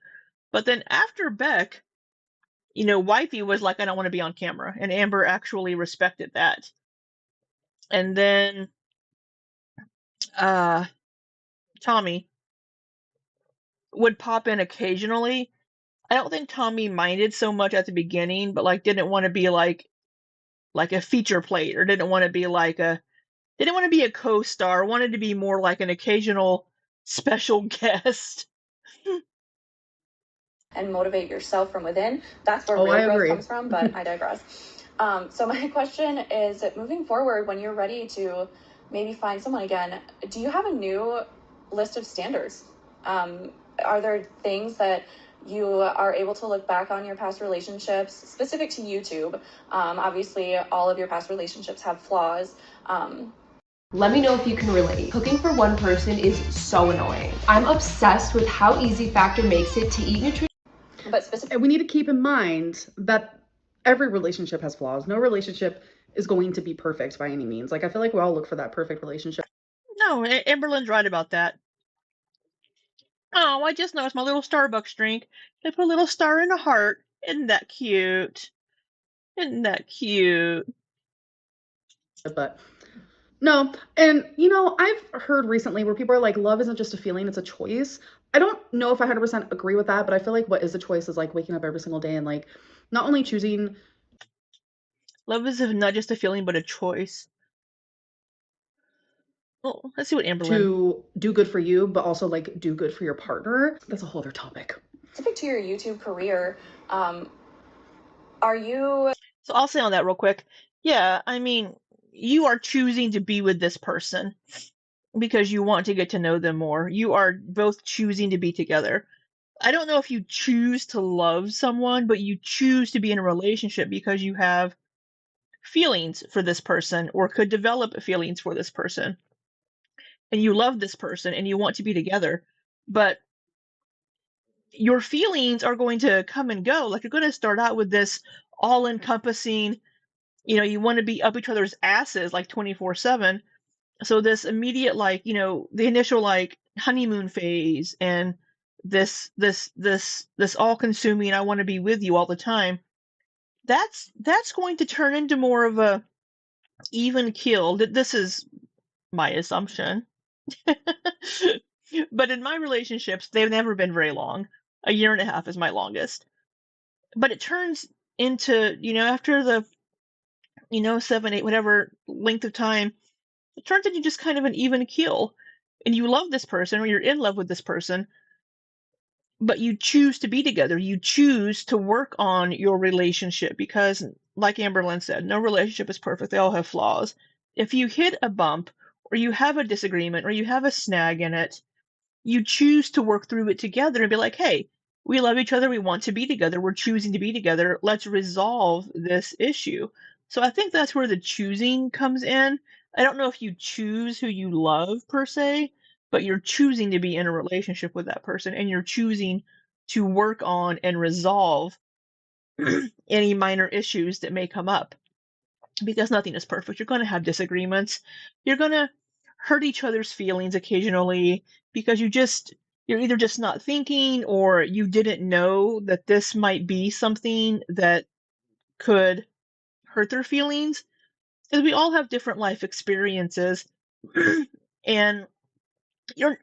But then after Beck, you know, Wifey was like, I don't want to be on camera, and Amber actually respected that. And then Tommy would pop in occasionally. I don't think Tommy minded so much at the beginning, but like didn't want to be like a feature plate, or didn't want to be didn't want to be a co-star, wanted to be more like an occasional special guest. And motivate yourself from within. That's where real growth comes from, but I digress. So my question is, moving forward, when you're ready to maybe find someone again, do you have a new list of standards? Are there things that you are able to look back on your past relationships, specific to YouTube? Obviously, all of your past relationships have flaws. Let me know if you can relate. Cooking for one person is so annoying. I'm obsessed with how easy Factor makes it to eat nutritious. And we need to keep in mind that every relationship has flaws. No relationship is going to be perfect by any means. Like, I feel like we all look for that perfect relationship. No, Amberlynn's right about that. Oh, I just noticed my little Starbucks drink. They put a little star in a heart. Isn't that cute? Isn't that cute? But no, and you know, I've heard recently where people are like, love isn't just a feeling, it's a choice. I don't know if I 100% agree with that, but I feel like what is a choice is like waking up every single day and like not only choosing. Love is not just a feeling, but a choice. Oh, let's see what Amberlynn. To do good for you, but also like do good for your partner. That's a whole other topic. Specific to your YouTube career, are you... So I'll say on that real quick. Yeah, I mean, you are choosing to be with this person because you want to get to know them more. You are both choosing to be together. I don't know if you choose to love someone, but you choose to be in a relationship because you have feelings for this person or could develop feelings for this person. And you love this person and you want to be together. But your feelings are going to come and go. Like, you're going to start out with this all-encompassing, you know, you want to be up each other's asses like 24/7. So this immediate, like, you know, the initial like honeymoon phase and this all-consuming, I want to be with you all the time. That's going to turn into more of a even keel. This is my assumption. But in my relationships, they've never been very long. 1.5 years is my longest. But it turns into, you know, after the, you know, 7, 8, whatever length of time, it turns into just kind of an even keel. And you love this person or you're in love with this person, but you choose to be together. You choose to work on your relationship because, like Amberlynn said, no relationship is perfect. They all have flaws. If you hit a bump or you have a disagreement or you have a snag in it, you choose to work through it together and be like, hey, we love each other. We want to be together. We're choosing to be together. Let's resolve this issue. So I think that's where the choosing comes in. I don't know if you choose who you love per se, but you're choosing to be in a relationship with that person, and you're choosing to work on and resolve any minor issues that may come up, because nothing is perfect. You're going to have disagreements. You're going to hurt each other's feelings occasionally because you're either just not thinking, or you didn't know that this might be something that could hurt their feelings, because we all have different life experiences. And you're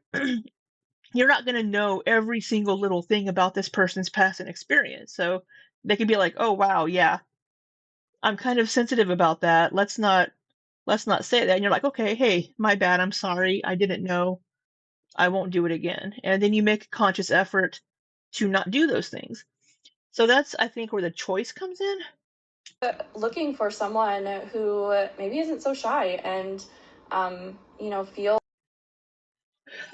you're not going to know every single little thing about this person's past and experience. So they could be like, "Oh wow, yeah, I'm kind of sensitive about that. Let's not say that." And you're like, "Okay, hey, my bad. I'm sorry. I didn't know. I won't do it again." And then you make a conscious effort to not do those things. So that's, I think, where the choice comes in. Looking for someone who maybe isn't so shy and, feel.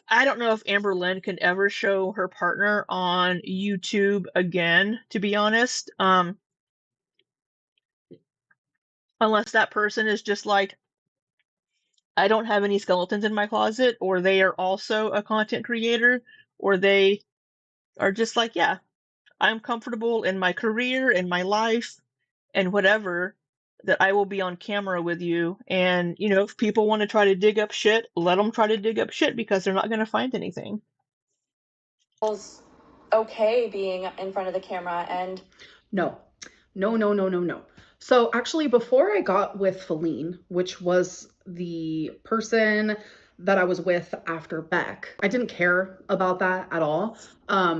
I don't know if Amberlynn can ever show her partner on YouTube again, to be honest. Unless that person is just like, I don't have any skeletons in my closet, or they are also a content creator, or they are just like, yeah, I'm comfortable in my career, in my life, and whatever, that I will be on camera with you. And, if people want to try to dig up shit, let them try to dig up shit, because they're not going to find anything. Okay being in front of the camera. And no. So actually, before I got with Feline, which was the person that I was with after Beck, I didn't care about that at all.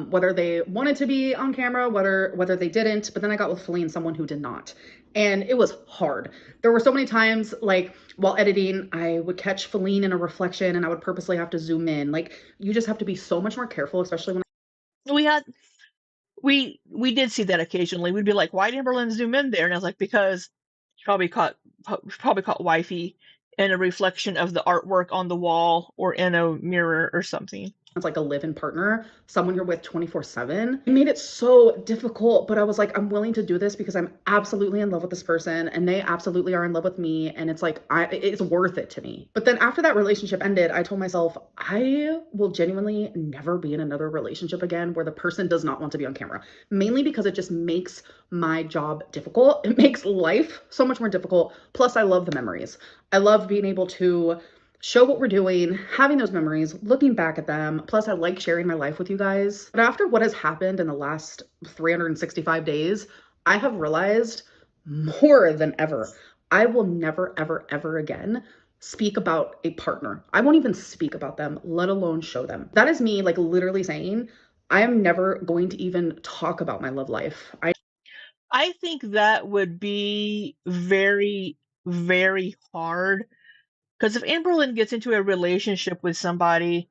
Whether they wanted to be on camera, whether they didn't. But then I got with Feline, someone who did not. And it was hard. There were so many times, like, while editing, I would catch Feline in a reflection and I would purposely have to zoom in. Like, you just have to be so much more careful, especially when we did see that occasionally. We'd be like, "Why did Amberlynn zoom in there?" And I was like, "Because she probably caught wifey in a reflection of the artwork on the wall, or in a mirror or something." It's like a live-in partner, someone you're with 24/7. It made it so difficult, but I was like, I'm willing to do this because I'm absolutely in love with this person and they absolutely are in love with me. And it's like, it's worth it to me. But then after that relationship ended, I told myself, I will genuinely never be in another relationship again where the person does not want to be on camera, mainly because it just makes my job difficult. It makes life so much more difficult. Plus, I love the memories. I love being able to show what we're doing, having those memories, looking back at them. Plus, I like sharing my life with you guys. But after what has happened in the last 365 days, I have realized more than ever, I will never, ever, ever again speak about a partner. I won't even speak about them, let alone show them. That is me, like, literally saying, I am never going to even talk about my love life. I think that would be very, very hard. Because if Amberlynn gets into a relationship with somebody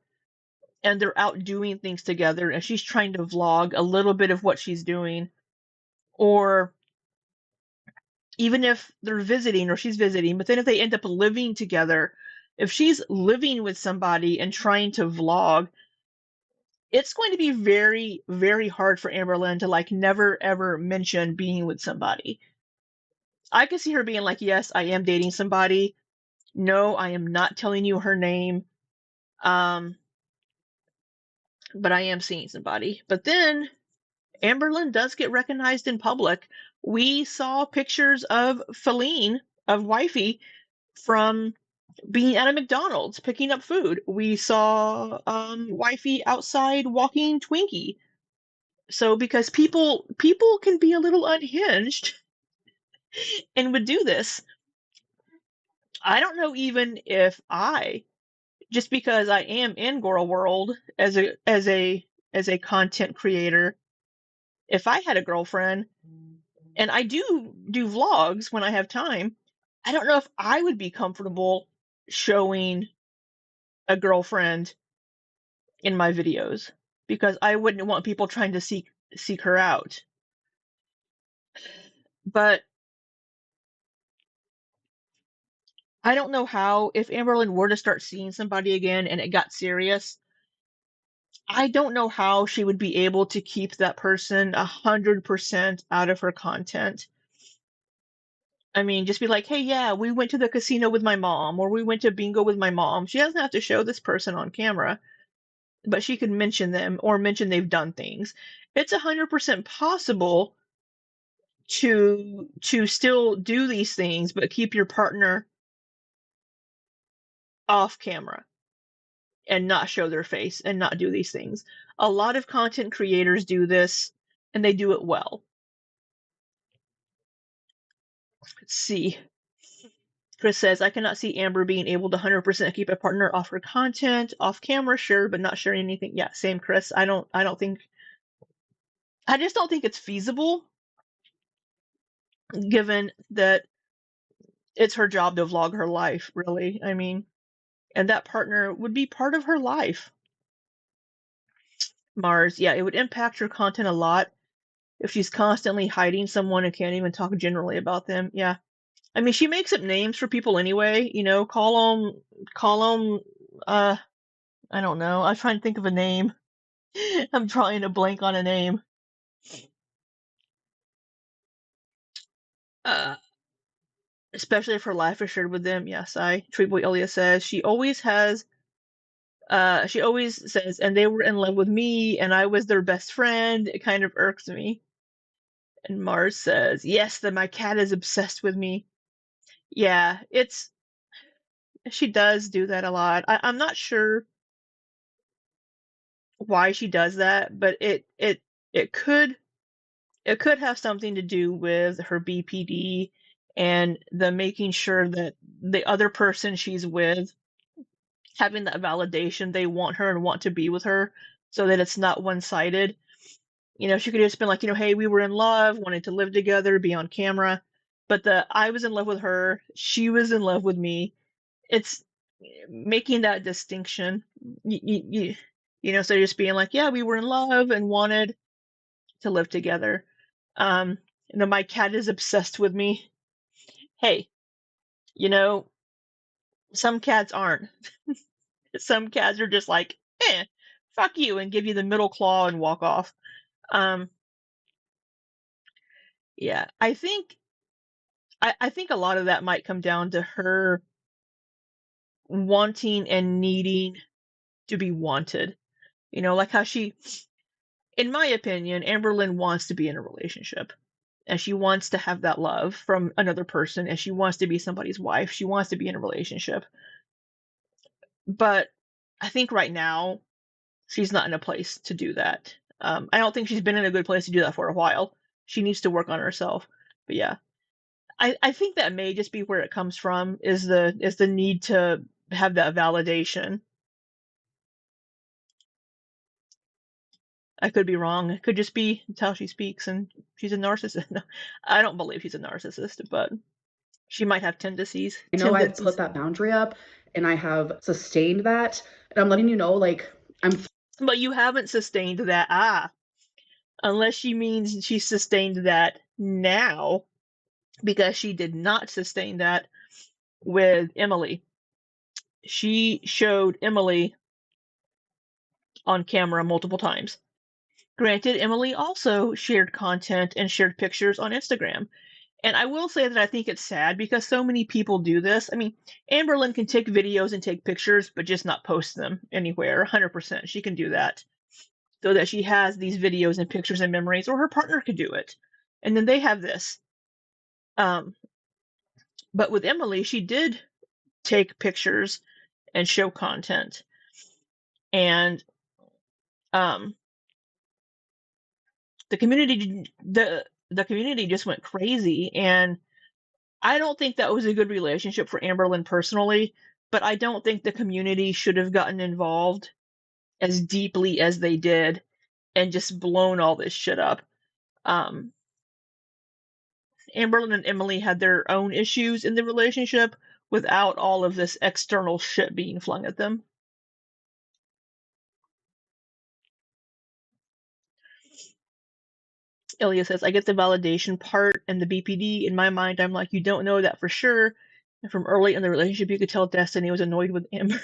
and they're out doing things together, and she's trying to vlog a little bit of what she's doing, or even if they're visiting or she's visiting, but then if they end up living together, if she's living with somebody and trying to vlog, it's going to be very, very hard for Amberlynn to, like, never ever mention being with somebody. I could see her being like, "Yes, I am dating somebody. No, I am not telling you her name. Um, but I am seeing somebody." But then Amberlynn does get recognized in public. We saw pictures of Feline, of Wifey, from being at a McDonald's picking up food. We saw Wifey outside walking Twinkie. So because people can be a little unhinged and would do this. I don't know even if I, just because I am in Girl World as a content creator, if I had a girlfriend, and I do vlogs when I have time, I don't know if I would be comfortable showing a girlfriend in my videos, because I wouldn't want people trying to seek her out. But I don't know how, if Amberlynn were to start seeing somebody again and it got serious, I don't know how she would be able to keep that person 100% out of her content. I mean, just be like, hey, yeah, we went to the casino with my mom, or we went to bingo with my mom. She doesn't have to show this person on camera, but she could mention them or mention they've done things. It's 100% possible to still do these things, but keep your partner off camera and not show their face and not do these things. A lot of content creators do this, and they do it well. Let's see. Chris says, I cannot see Amber being able to 100% keep a partner off her content, off camera, sure, but not sharing anything. Yeah, same, Chris. I just don't think it's feasible, given that it's her job to vlog her life, really. I mean, and that partner would be part of her life. Mars, yeah, it would impact her content a lot if she's constantly hiding someone and can't even talk generally about them. Yeah. I mean, she makes up names for people anyway, call them, I don't know. I'm trying to think of a name. I'm trying to blank on a name. Uh, Especially if her life is shared with them. Yes, Treeboy Elia says, she always says, and they were in love with me and I was their best friend. It kind of irks me. And Mars says, yes, my cat is obsessed with me. Yeah, she does do that a lot. I'm not sure why she does that, but it could have something to do with her BPD and the making sure that the other person she's with having that validation they want her and want to be with her so that it's not one-sided. She could have just been like, hey, we were in love, wanted to live together, be on camera, but I was in love with her, she was in love with me. It's making that distinction. So just being like, yeah, we were in love and wanted to live together. My cat is obsessed with me. Hey, some cats aren't. Some cats are just like, fuck you, and give you the middle claw and walk off. Yeah, I think a lot of that might come down to her wanting and needing to be wanted. Like how in my opinion, Amberlynn wants to be in a relationship. And she wants to have that love from another person, and she wants to be somebody's wife. She wants to be in a relationship. But I think right now, she's not in a place to do that. I don't think she's been in a good place to do that for a while. She needs to work on herself. But yeah, I think that may just be where it comes from, is the need to have that validation. I could be wrong. It could just be how she speaks and she's a narcissist. No, I don't believe she's a narcissist, but she might have tendencies. I know I've put that boundary up and I have sustained that, and I'm letting you know, like, But you haven't sustained that, unless she means she sustained that now, because she did not sustain that with Emily. She showed Emily on camera multiple times. Granted, Emily also shared content and shared pictures on Instagram. And I will say that I think it's sad because so many people do this. I mean, Amberlynn can take videos and take pictures, but just not post them anywhere. 100%. She can do that so that she has these videos and pictures and memories, or her partner could do it. And then they have this. But with Emily, she did take pictures and show content. And the community just went crazy, and I don't think that was a good relationship for Amberlynn personally, but I don't think the community should have gotten involved as deeply as they did and just blown all this shit up. Amberlynn and Emily had their own issues in the relationship without all of this external shit being flung at them. Ilya says, I get the validation part and the BPD. In my mind, I'm like, you don't know that for sure. And from early in the relationship, you could tell Destiny was annoyed with Amber.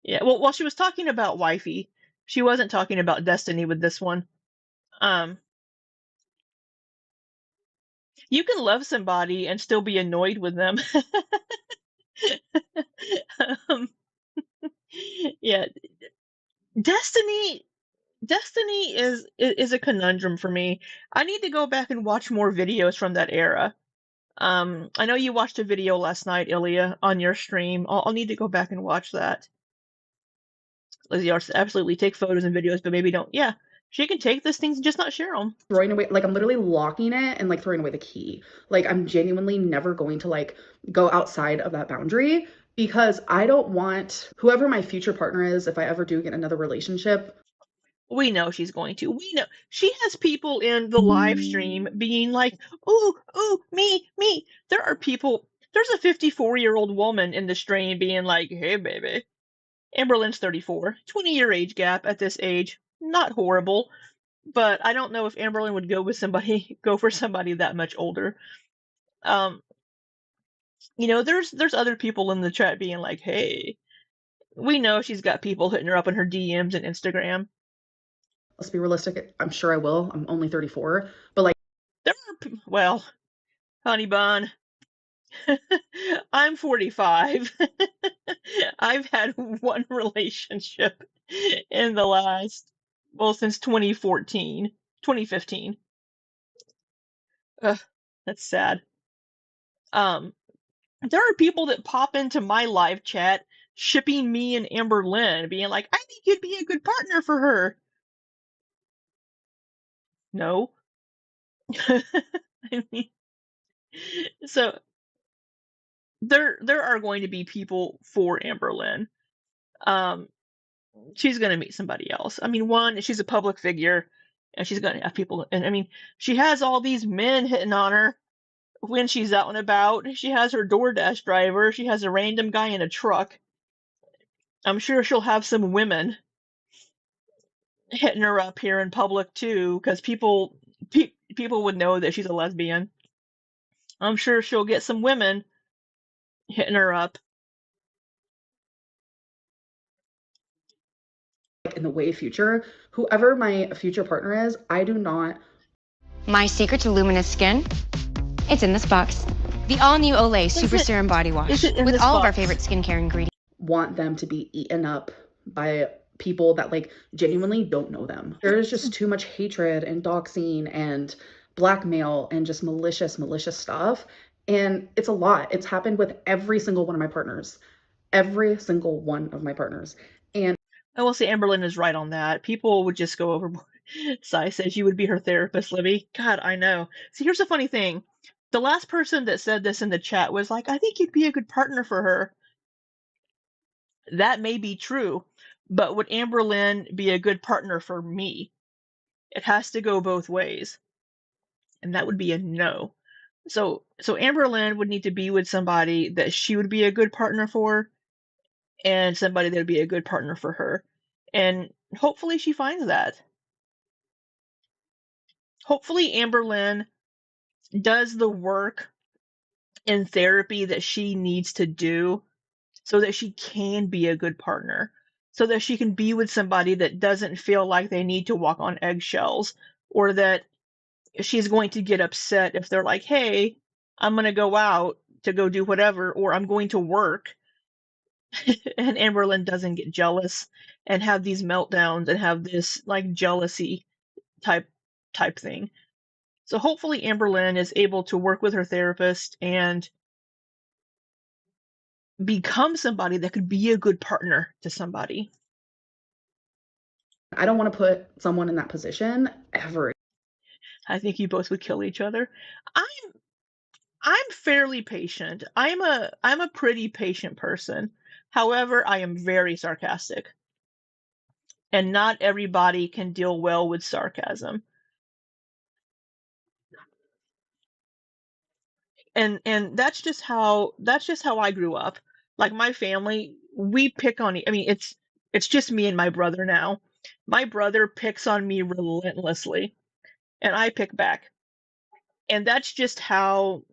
Yeah, well, while she was talking about wifey, she wasn't talking about Destiny with this one. You can love somebody and still be annoyed with them. um, yeah, Destiny. Destiny is a conundrum for me. I need to go back and watch more videos from that era. I know you watched a video last night, Ilya, on your stream. I'll need to go back and watch that. Lizzie Arts absolutely take photos and videos, but maybe don't. Yeah, she can take these things and just not share them. Throwing away, like I'm literally locking it and like throwing away the key. Like I'm genuinely never going to like go outside of that boundary because I don't want whoever my future partner is, if I ever do get another relationship. We know she's going to. We know she has people in the live stream being like, "Ooh, ooh, me." There are people. There's a 54-year-old woman in the stream being like, "Hey, baby." Amberlynn's 34, 20-year age gap at this age. Not horrible, but I don't know if Amberlynn would go for somebody that much older. There's other people in the chat being like, "Hey." We know she's got people hitting her up in her DMs and Instagram. Let's be realistic. I'm sure I will. I'm only 34, but like well, honey bun, I'm 45. I've had one relationship in the last, since 2015. Ugh, that's sad. There are people that pop into my live chat shipping me and Amberlynn, being like, "I think you'd be a good partner for her." No. I mean, so there are going to be people for Amberlynn. She's going to meet somebody else. I mean, one, she's a public figure, and she's going to have people. And I mean, she has all these men hitting on her when she's out and about. She has her DoorDash driver. She has a random guy in a truck. I'm sure she'll have some women hitting her up here in public too, because people would know that she's a lesbian. I'm sure she'll get some women hitting her up. In the way future, whoever my future partner is, I do not. My secret to luminous skin? It's in this box. The all-new Olay Super Serum Body Wash with all of our favorite skincare ingredients. Want them to be eaten up by people that like genuinely don't know them. There's just too much hatred and doxing and blackmail and just malicious stuff. And it's a lot. It's happened with every single one of my partners. Every single one of my partners. And I will say Amberlynn is right on that. People would just go overboard. Sai says you would be her therapist, Libby. God, I know. See, here's the funny thing. The last person that said this in the chat was like, "I think you'd be a good partner for her." That may be true, but would Amberlynn be a good partner for me? It has to go both ways. And that would be a no. So Amberlynn would need to be with somebody that she would be a good partner for, and somebody that would be a good partner for her. And hopefully she finds that. Hopefully Amberlynn does the work in therapy that she needs to do so that she can be a good partner, so that she can be with somebody that doesn't feel like they need to walk on eggshells, or that she's going to get upset if they're like, "Hey, I'm going to go out to go do whatever," or "I'm going to work." And Amberlynn doesn't get jealous and have these meltdowns and have this like jealousy type thing. So hopefully Amberlynn is able to work with her therapist and become somebody that could be a good partner to somebody. I don't want to put someone in that position ever. I think you both would kill each other. I'm fairly patient. I'm a pretty patient person. However, I am very sarcastic. And not everybody can deal well with sarcasm. And that's just how I grew up. Like my family, we pick on I mean, it's just me and my brother now. My brother picks on me relentlessly, and I pick back. And that's just how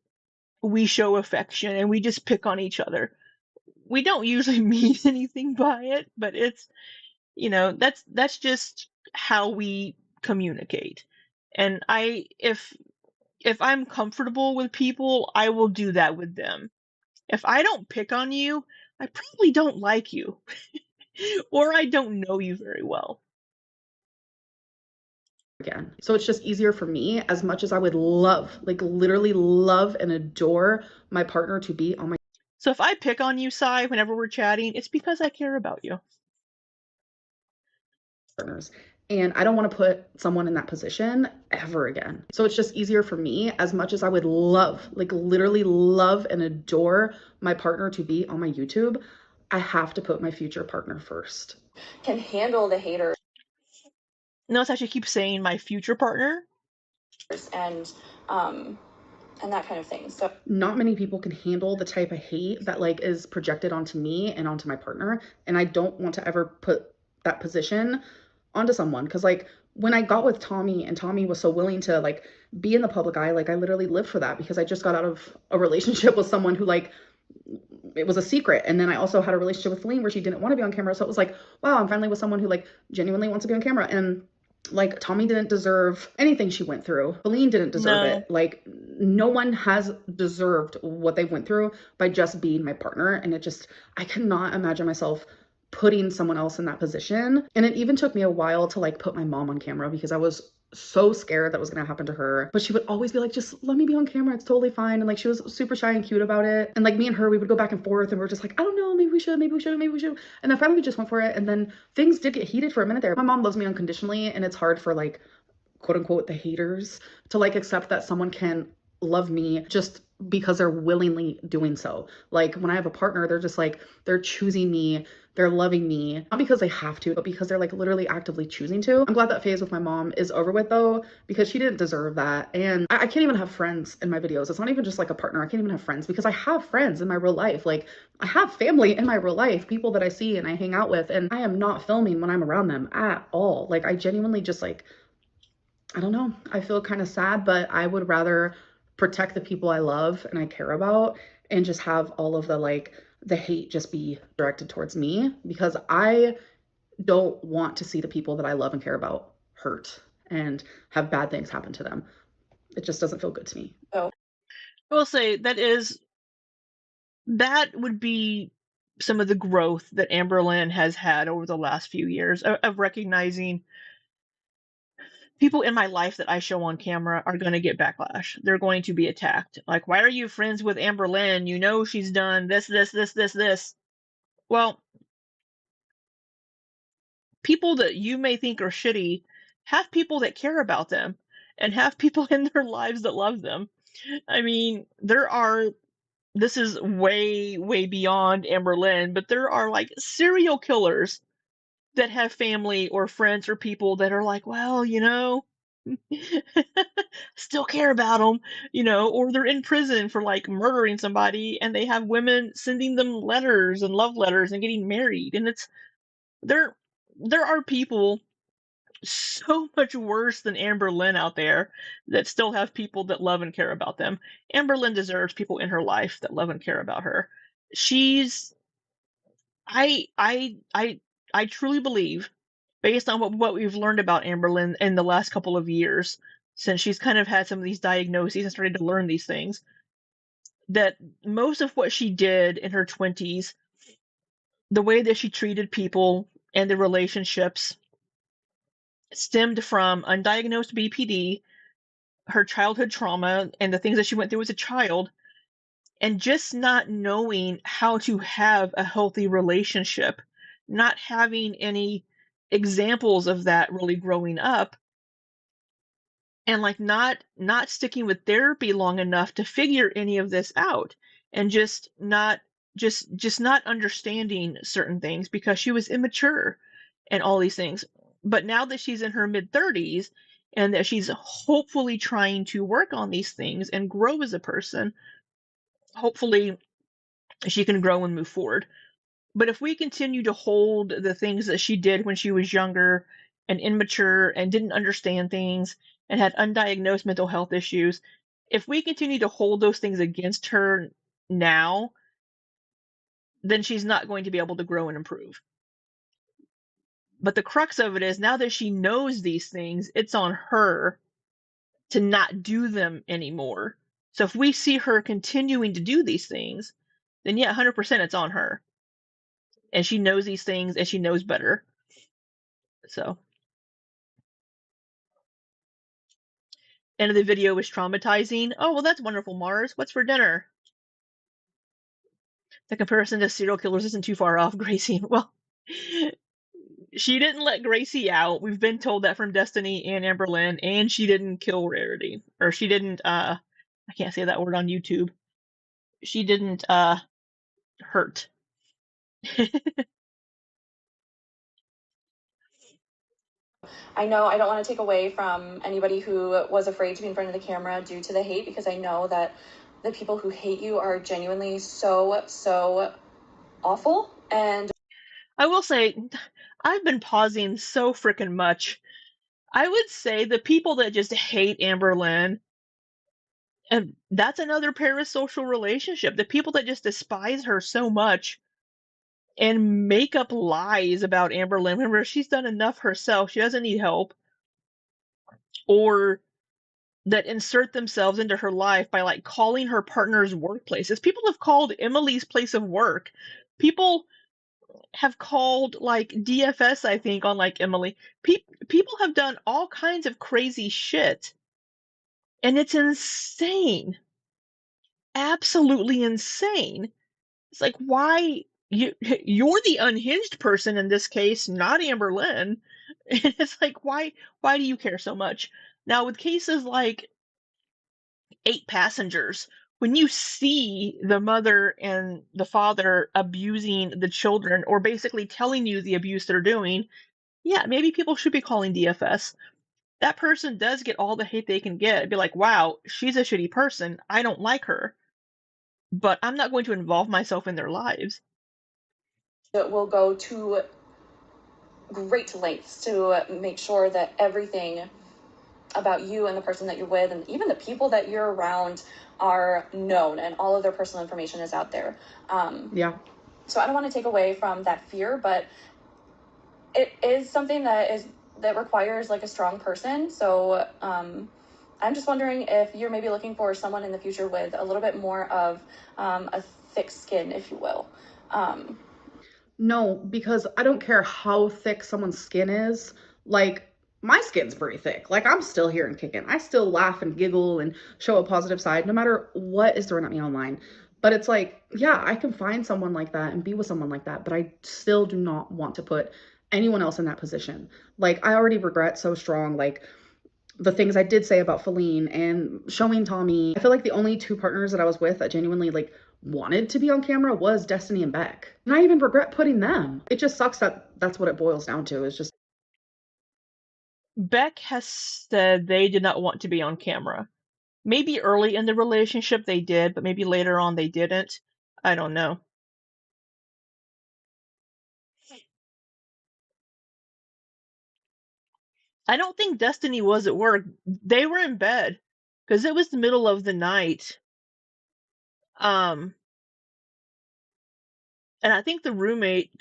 we show affection, and we just pick on each other. We don't usually mean anything by it, but it's, that's just how we communicate. And if if I'm comfortable with people, I will do that with them. If I don't pick on you, I probably don't like you. Or I don't know you very well. Again. So it's just easier for me, as much as I would love, like literally love and adore my partner to be on my. So if I pick on you, Sai, whenever we're chatting, it's because I care about you. Partners. And I don't want to put someone in that position ever again. So it's just easier for me, as much as I would love, like literally love and adore my partner to be on my YouTube, I have to put my future partner first. Can handle the haters. Notice I should keep saying my future partner. And that kind of thing. So not many people can handle the type of hate that like is projected onto me and onto my partner. And I don't want to ever put that position onto someone, because like when I got with Tommy and Tommy was so willing to like be in the public eye, like I literally lived for that, because I just got out of a relationship with someone who like it was a secret. And then I also had a relationship with Feline where she didn't want to be on camera. So it was like, wow, I'm finally with someone who like genuinely wants to be on camera. And like Tommy didn't deserve anything she went through. Feline didn't deserve it. Like no one has deserved what they went through by just being my partner. And it just, I cannot imagine myself putting someone else in that position. And it even took me a while to like put my mom on camera, because I was so scared that was going to happen to her. But she would always be like, just let me be on camera, it's totally fine. And like she was super shy and cute about it. And like me and her, we would go back and forth, and we're just like, I don't know, maybe we should, maybe we should, maybe we should. And then finally we just went for it. And then things did get heated for a minute there. My mom loves me unconditionally, and it's hard for like quote unquote the haters to like accept that someone can love me just because they're willingly doing so. Like when I have a partner, they're just like, they're choosing me, they're loving me, not because they have to, but because they're like literally actively choosing to. I'm glad that phase with my mom is over with though, because she didn't deserve that. And I can't even have friends in my videos. It's not even just like a partner. I can't even have friends, because I have friends in my real life. Like I have family in my real life, people that I see and I hang out with, and I am not filming when I'm around them at all. Like I genuinely just like, I don't know. I feel kind of sad, but I would rather protect the people I love and I care about, and just have all of the like the hate just be directed towards me, because I don't want to see the people that I love and care about hurt and have bad things happen to them. It just doesn't feel good to me. Oh. I will say that would be some of the growth that Amberlynn has had over the last few years of recognizing people in my life that I show on camera are going to get backlash. They're going to be attacked. Like, why are you friends with Amberlynn? You know she's done this. Well, people that you may think are shitty have people that care about them and have people in their lives that love them. I mean, this is way, way beyond Amberlynn, but there are like serial killers that have family or friends or people that are like, well, you know, still care about them, you know, or they're in prison for like murdering somebody and they have women sending them letters and love letters and getting married. And it's there are people so much worse than Amberlynn out there that still have people that love and care about them. Amberlynn deserves people in her life that love and care about her. She's I truly believe, based on what we've learned about Amberlynn in the last couple of years, since she's kind of had some of these diagnoses and started to learn these things, that most of what she did in her 20s, the way that she treated people and the relationships, stemmed from undiagnosed BPD, her childhood trauma, and the things that she went through as a child, and just not knowing how to have a healthy relationship, not having any examples of that really growing up, and like not sticking with therapy long enough to figure any of this out, and just not understanding certain things because she was immature and all these things. But now that she's in her mid 30s and that she's hopefully trying to work on these things and grow as a person, hopefully she can grow and move forward. But if we continue to hold the things that she did when she was younger and immature and didn't understand things and had undiagnosed mental health issues, if we continue to hold those things against her now, then she's not going to be able to grow and improve. But the crux of it is, now that she knows these things, it's on her to not do them anymore. So if we see her continuing to do these things, then yeah, 100% it's on her. And she knows these things and she knows better. So. End of the video was traumatizing. Oh, well, that's wonderful, Mars. What's for dinner? The comparison to serial killers isn't too far off, Gracie. Well, she didn't let Gracie out. We've been told that from Destiny and Amberlynn, and she didn't kill Rarity. Or she didn't, I can't say that word on YouTube. She didn't, hurt. I know I don't want to take away from anybody who was afraid to be in front of the camera due to the hate, because I know that the people who hate you are genuinely so awful. And I will say, I've been pausing so freaking much. I would say the people that just hate Amberlynn, and that's another parasocial relationship. The people that just despise her so much and make up lies about Amberlynn. Remember, she's done enough herself. She doesn't need help. Or that insert themselves into her life by like calling her partner's workplaces. People have called Emily's place of work. People have called like DFS, I think, on like Emily. People have done all kinds of crazy shit. And it's insane. Absolutely insane. It's like, why you're the unhinged person in this case, not Amberlynn. And it's like, why do you care so much? Now with cases like 8 Passengers, when you see the mother and the father abusing the children or basically telling you the abuse they're doing, yeah, maybe people should be calling DFS. That person does get all the hate they can get. It'd be like, wow, she's a shitty person. I don't like her. But I'm not going to involve myself in their lives. It will go to great lengths to make sure that everything about you and the person that you're with and even the people that you're around are known and all of their personal information is out there. Yeah. So I don't want to take away from that fear, but it is something that requires like a strong person. So I'm just wondering if you're maybe looking for someone in the future with a little bit more of a thick skin, if you will. No, because I don't care how thick someone's skin is. Like, my skin's pretty thick. Like, I'm still here and kicking. I still laugh and giggle and show a positive side no matter what is thrown at me online. But it's like, yeah, I can find someone like that and be with someone like that, but I still do not want to put anyone else in that position. Like, I already regret so strong, like, the things I did say about Feline and showing Tommy. I feel like the only 2 partners that I was with that genuinely, like, wanted to be on camera was Destiny and Beck. And I even regret putting them. It just sucks that that's what it boils down to. It's just. Beck has said they did not want to be on camera. Maybe early in the relationship they did, but maybe later on they didn't. I don't know. I don't think Destiny was at work. They were in bed because it was the middle of the night. And I think the roommate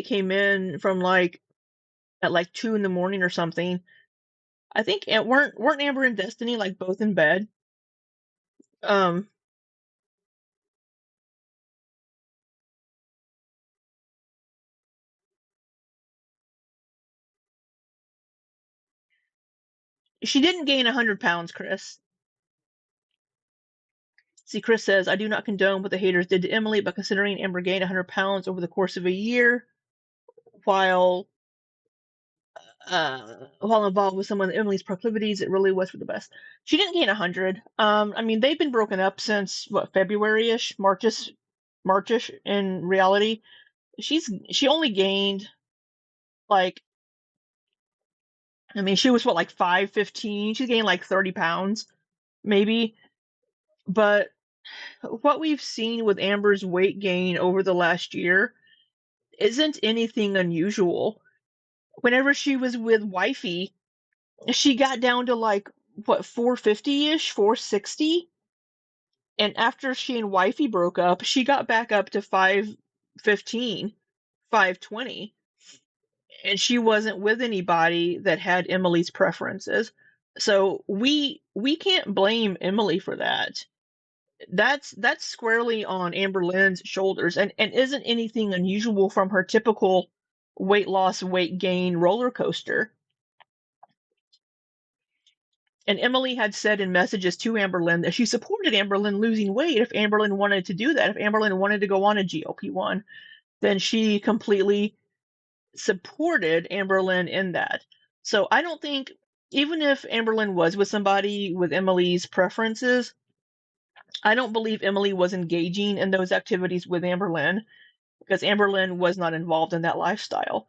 came in from like at like 2 in the morning or something. I think weren't Amber and Destiny like both in bed? She didn't gain 100 pounds, Chris. See, Chris says, I do not condone what the haters did to Emily, but considering Amber gained 100 pounds over the course of a year while involved with someone Emily's proclivities, it really was for the best. She didn't gain 100. I mean, they've been broken up since what, February-ish, Marchish in reality. She only gained like, I mean, she was what, like 5'15". She gained like 30 pounds, maybe. But what we've seen with Amber's weight gain over the last year isn't anything unusual. Whenever she was with Wifey, she got down to like what, 450-ish, 460, and after she and Wifey broke up, she got back up to 515, 520, and she wasn't with anybody that had Emily's preferences. So we can't blame Emily for that. That's squarely on Amberlynn's shoulders, and isn't anything unusual from her typical weight loss, weight gain roller coaster. And Emily had said in messages to Amberlynn that she supported Amberlynn losing weight if Amberlynn wanted to do that. If Amberlynn wanted to go on a GLP-1, then she completely supported Amberlynn in that. So I don't think, even if Amberlynn was with somebody with Emily's preferences, I don't believe Emily was engaging in those activities with Amberlynn, because Amberlynn was not involved in that lifestyle.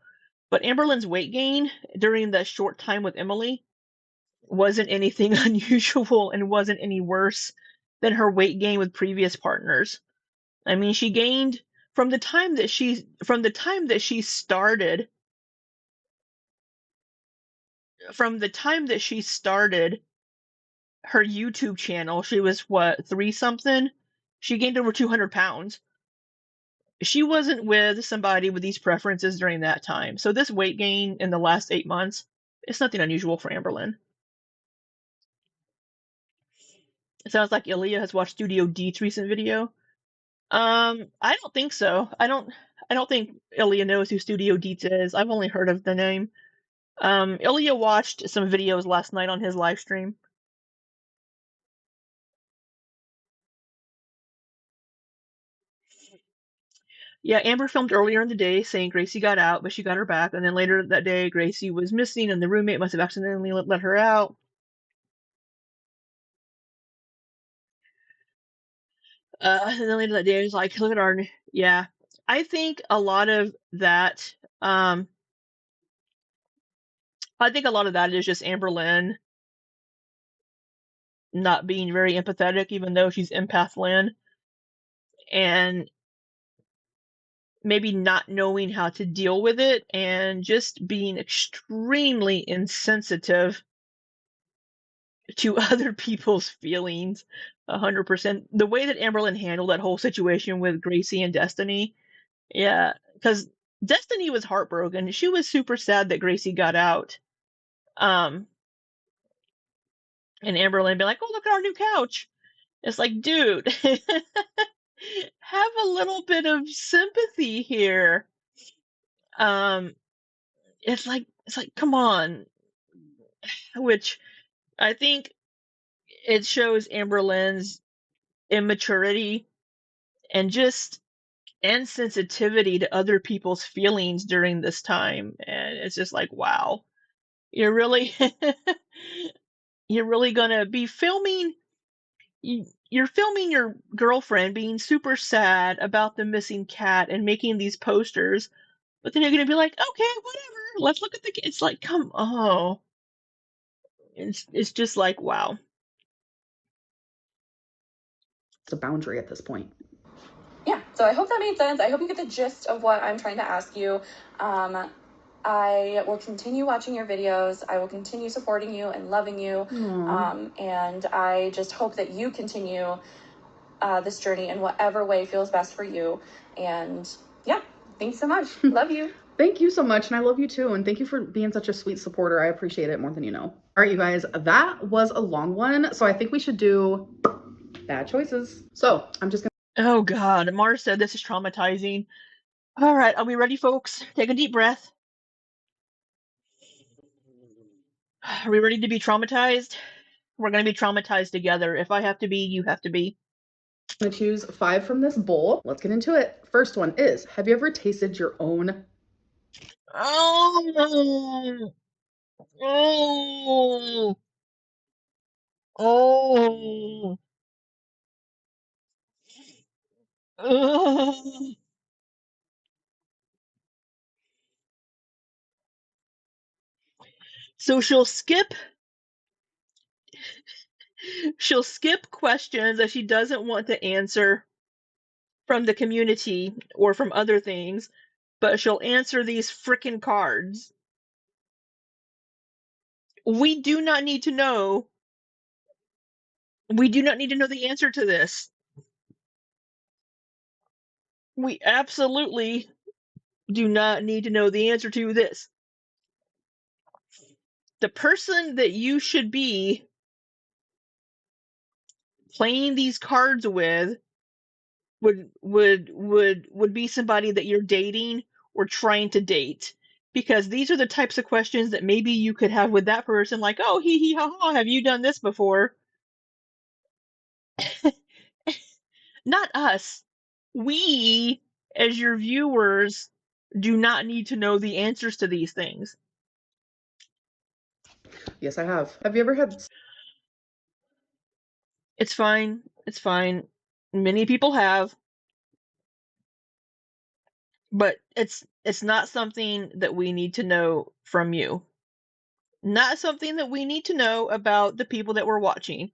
But Amberlynn's weight gain during that short time with Emily wasn't anything unusual and wasn't any worse than her weight gain with previous partners. I mean, she gained from the time that she started her YouTube channel. She was what, 3 something? She gained over 200 pounds. She wasn't with somebody with these preferences during that time. So this weight gain in the last 8 months, it's nothing unusual for Amberlynn. It sounds like Ilya has watched Studio D's recent video. I don't think so. I don't think Ilya knows who Studio Dietz is. I've only heard of the name. Ilya watched some videos last night on his live stream. Yeah, Amber filmed earlier in the day saying Gracie got out, but she got her back, and then later that day Gracie was missing and the roommate must have accidentally let her out. And then later that day, I was like, look at our, yeah. I think a lot of that, I think a lot of that is just Amberlynn not being very empathetic, even though she's empath Lynn, and maybe not knowing how to deal with it, and just being extremely insensitive to other people's feelings. 100%. The way that Amberlynn handled that whole situation with Gracie and Destiny, yeah, because Destiny was heartbroken. She was super sad that Gracie got out. And Amberlynn be like, "Oh, look at our new couch." It's like, dude, have a little bit of sympathy here. It's like, come on. Which I think it shows Amberlynn's immaturity and just insensitivity to other people's feelings during this time. And it's just like, wow, you're really you're really gonna be filming, you're filming your girlfriend being super sad about the missing cat and making these posters, but then you're gonna be like, okay, whatever, let's look at the, it's like, come, oh, it's just like, wow. It's a boundary at this point. Yeah, so I hope that made sense. I hope you get the gist of what I'm trying to ask you. I will continue watching your videos. I will continue supporting you and loving you. And I just hope that you continue this journey in whatever way feels best for you. And yeah, thanks so much. Love you. Thank you so much. And I love you too. And thank you for being such a sweet supporter. I appreciate it more than you know. All right, you guys, that was a long one. So I think we should do bad choices. So I'm just gonna. Oh God, Mars said this is traumatizing. All right, are we ready, folks? Take a deep breath. Are we ready to be traumatized? We're going to be traumatized together. If I have to be, you have to be. I'm going to choose 5 from this bowl. Let's get into it. First one is, have you ever tasted your own? Oh. Oh. Oh. Oh. So she'll skip questions that she doesn't want to answer from the community or from other things, but she'll answer these frickin' cards. We do not need to know. We do not need to know the answer to this. We absolutely do not need to know the answer to this. the person that you should be playing these cards with would be somebody that you're dating or trying to date, because these are the types of questions that maybe you could have with that person, like, oh, hee hee ha ha, have you done this before? Not us. We, as your viewers, do not need to know the answers to these things. Yes, I have. Have you ever had... It's fine. It's fine. Many people have. But it's not something that we need to know from you. Not something that we need to know about the people that we're watching.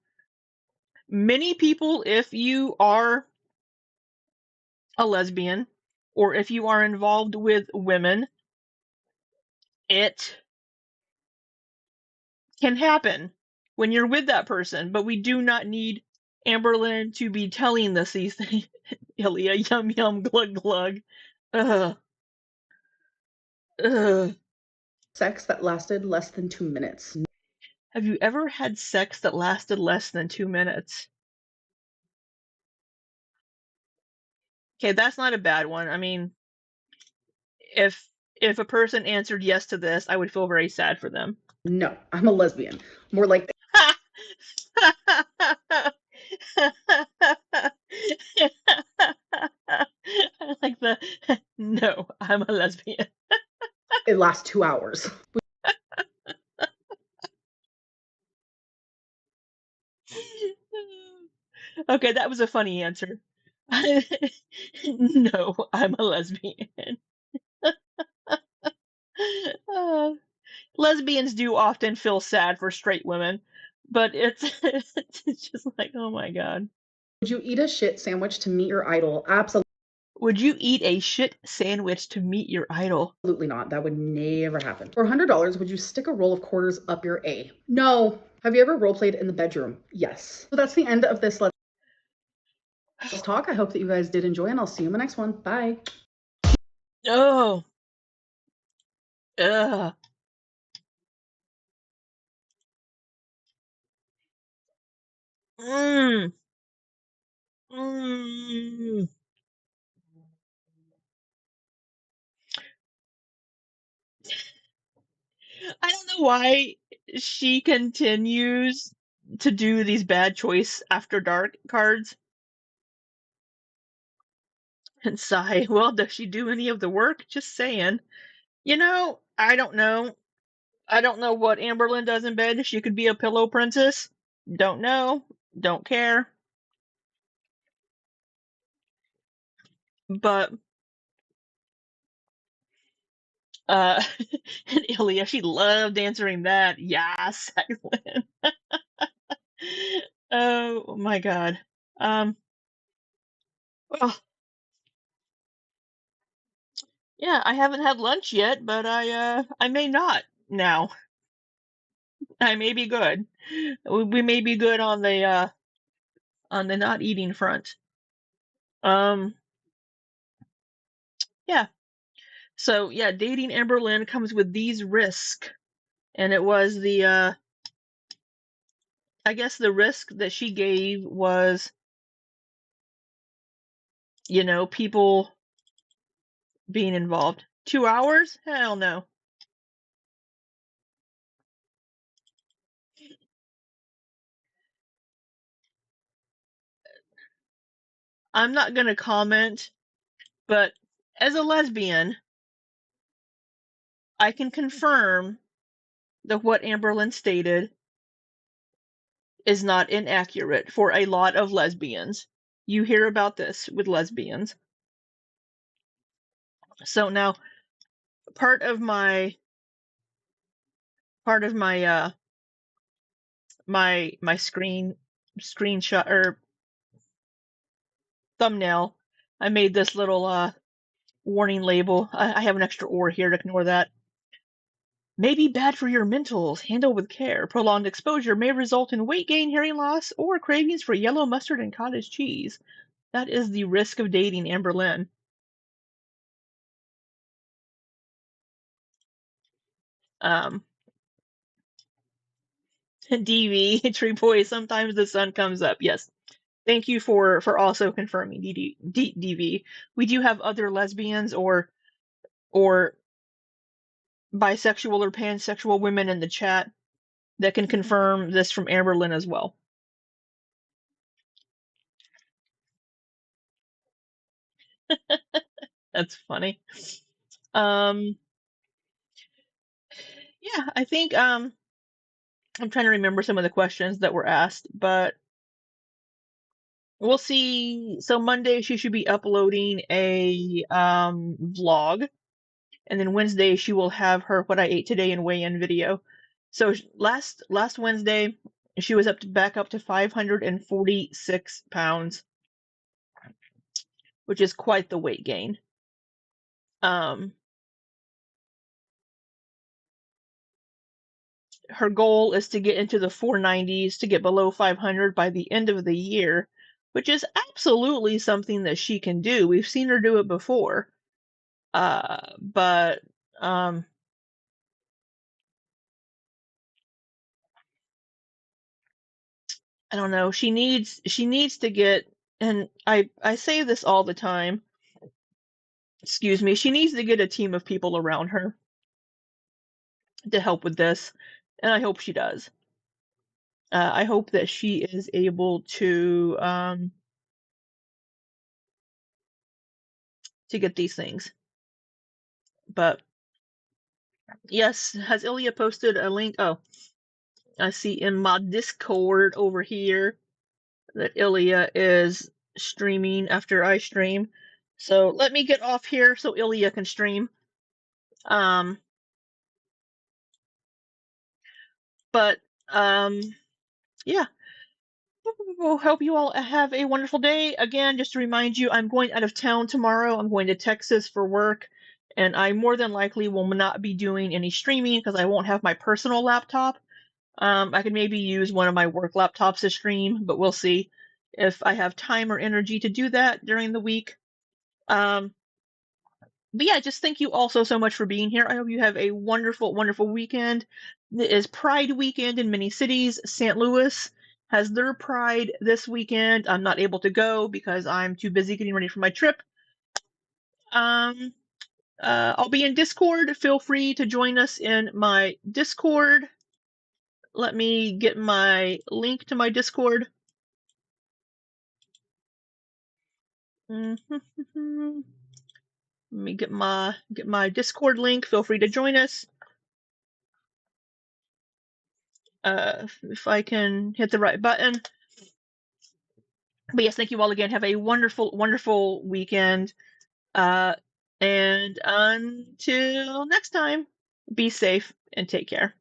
Many people, if you are a lesbian or if you are involved with women, it can happen when you're with that person, but we do not need Amberlynn to be telling us these things. Ilya, yum yum, glug glug. Ugh. Ugh. Sex that lasted less than 2 minutes. Have you ever had sex that lasted less than 2 minutes? Okay, that's not a bad one. I mean, if a person answered yes to this, I would feel very sad for them. No, I'm a lesbian. More like... I like the no, I'm a lesbian. It lasts 2 hours. Okay, that was a funny answer. No, I'm a lesbian. Lesbians do often feel sad for straight women, but it's just like, oh my god. Would you eat a shit sandwich to meet your idol? Absolutely. Would you eat a shit sandwich to meet your idol? Absolutely not. That would never happen. For $100, would you stick a roll of quarters up your A? No. Have you ever roleplayed in the bedroom? Yes. So that's the end of this Let's Talk. I hope that you guys did enjoy, and I'll see you in the next one. Bye. Oh. Ugh. Mmm. Mmm. I don't know why she continues to do these bad choice after dark cards. And sigh, well, does she do any of the work? Just saying. You know, I don't know. I don't know what Amberlynn does in bed. She could be a pillow princess. Don't know. Don't care. But and Ilya, she loved answering that. Yes, excellent. Oh my god. Well, yeah, I haven't had lunch yet, but I may not now. I may be good. We may be good on the not eating front. Yeah. So yeah, dating Amberlynn comes with these risks. And it was the I guess the risk that she gave was, you know, people being involved. 2 hours? Hell no. I'm not going to comment, but as a lesbian, I can confirm that what Amberlynn stated is not inaccurate for a lot of lesbians. You hear about this with lesbians. So now part of my my screenshot or thumbnail, I made this little warning label. I have an extra or here to ignore that. May be bad for your mentals. Handle with care. Prolonged exposure may result in weight gain, hearing loss, or cravings for yellow mustard and cottage cheese. That is the risk of dating Amberlynn. DV, Tree Boy, sometimes the sun comes up. Yes. Thank you for also confirming, DV. We do have other lesbians or bisexual or pansexual women in the chat that can confirm this from Amberlynn as well. That's funny. Yeah, I think I'm trying to remember some of the questions that were asked, but we'll see. So Monday she should be uploading a vlog, and then Wednesday she will have her what I ate today and weigh-in video. So last Wednesday she was back up to 546 pounds, which is quite the weight gain. Her goal is to get into the 490s, to get below 500 by the end of the year, which is absolutely something that she can do. We've seen her do it before. But I don't know. She needs to get, and I say this all the time. Excuse me. She needs to get a team of people around her to help with this, and I hope she does. I hope that she is able to get these things. But yes, has Ilya posted a link? Oh, I see in my Discord over here that Ilya is streaming after I stream. So let me get off here so Ilya can stream. But yeah. We'll hope you all have a wonderful day. Again, just to remind you, I'm going out of town tomorrow. I'm going to Texas for work, and I more than likely will not be doing any streaming because I won't have my personal laptop. I could maybe use one of my work laptops to stream, but we'll see if I have time or energy to do that during the week. But yeah, just thank you all so much for being here. I hope you have a wonderful, wonderful weekend. It is Pride weekend in many cities. St. Louis has their Pride this weekend. I'm not able to go because I'm too busy getting ready for my trip. I'll be in Discord. Feel free to join us in my Discord. Let me get my link to my Discord. Let me get my Discord link. Feel free to join us. If I can hit the right button. But yes, thank you all again. Have a wonderful, wonderful weekend. And until next time, be safe and take care.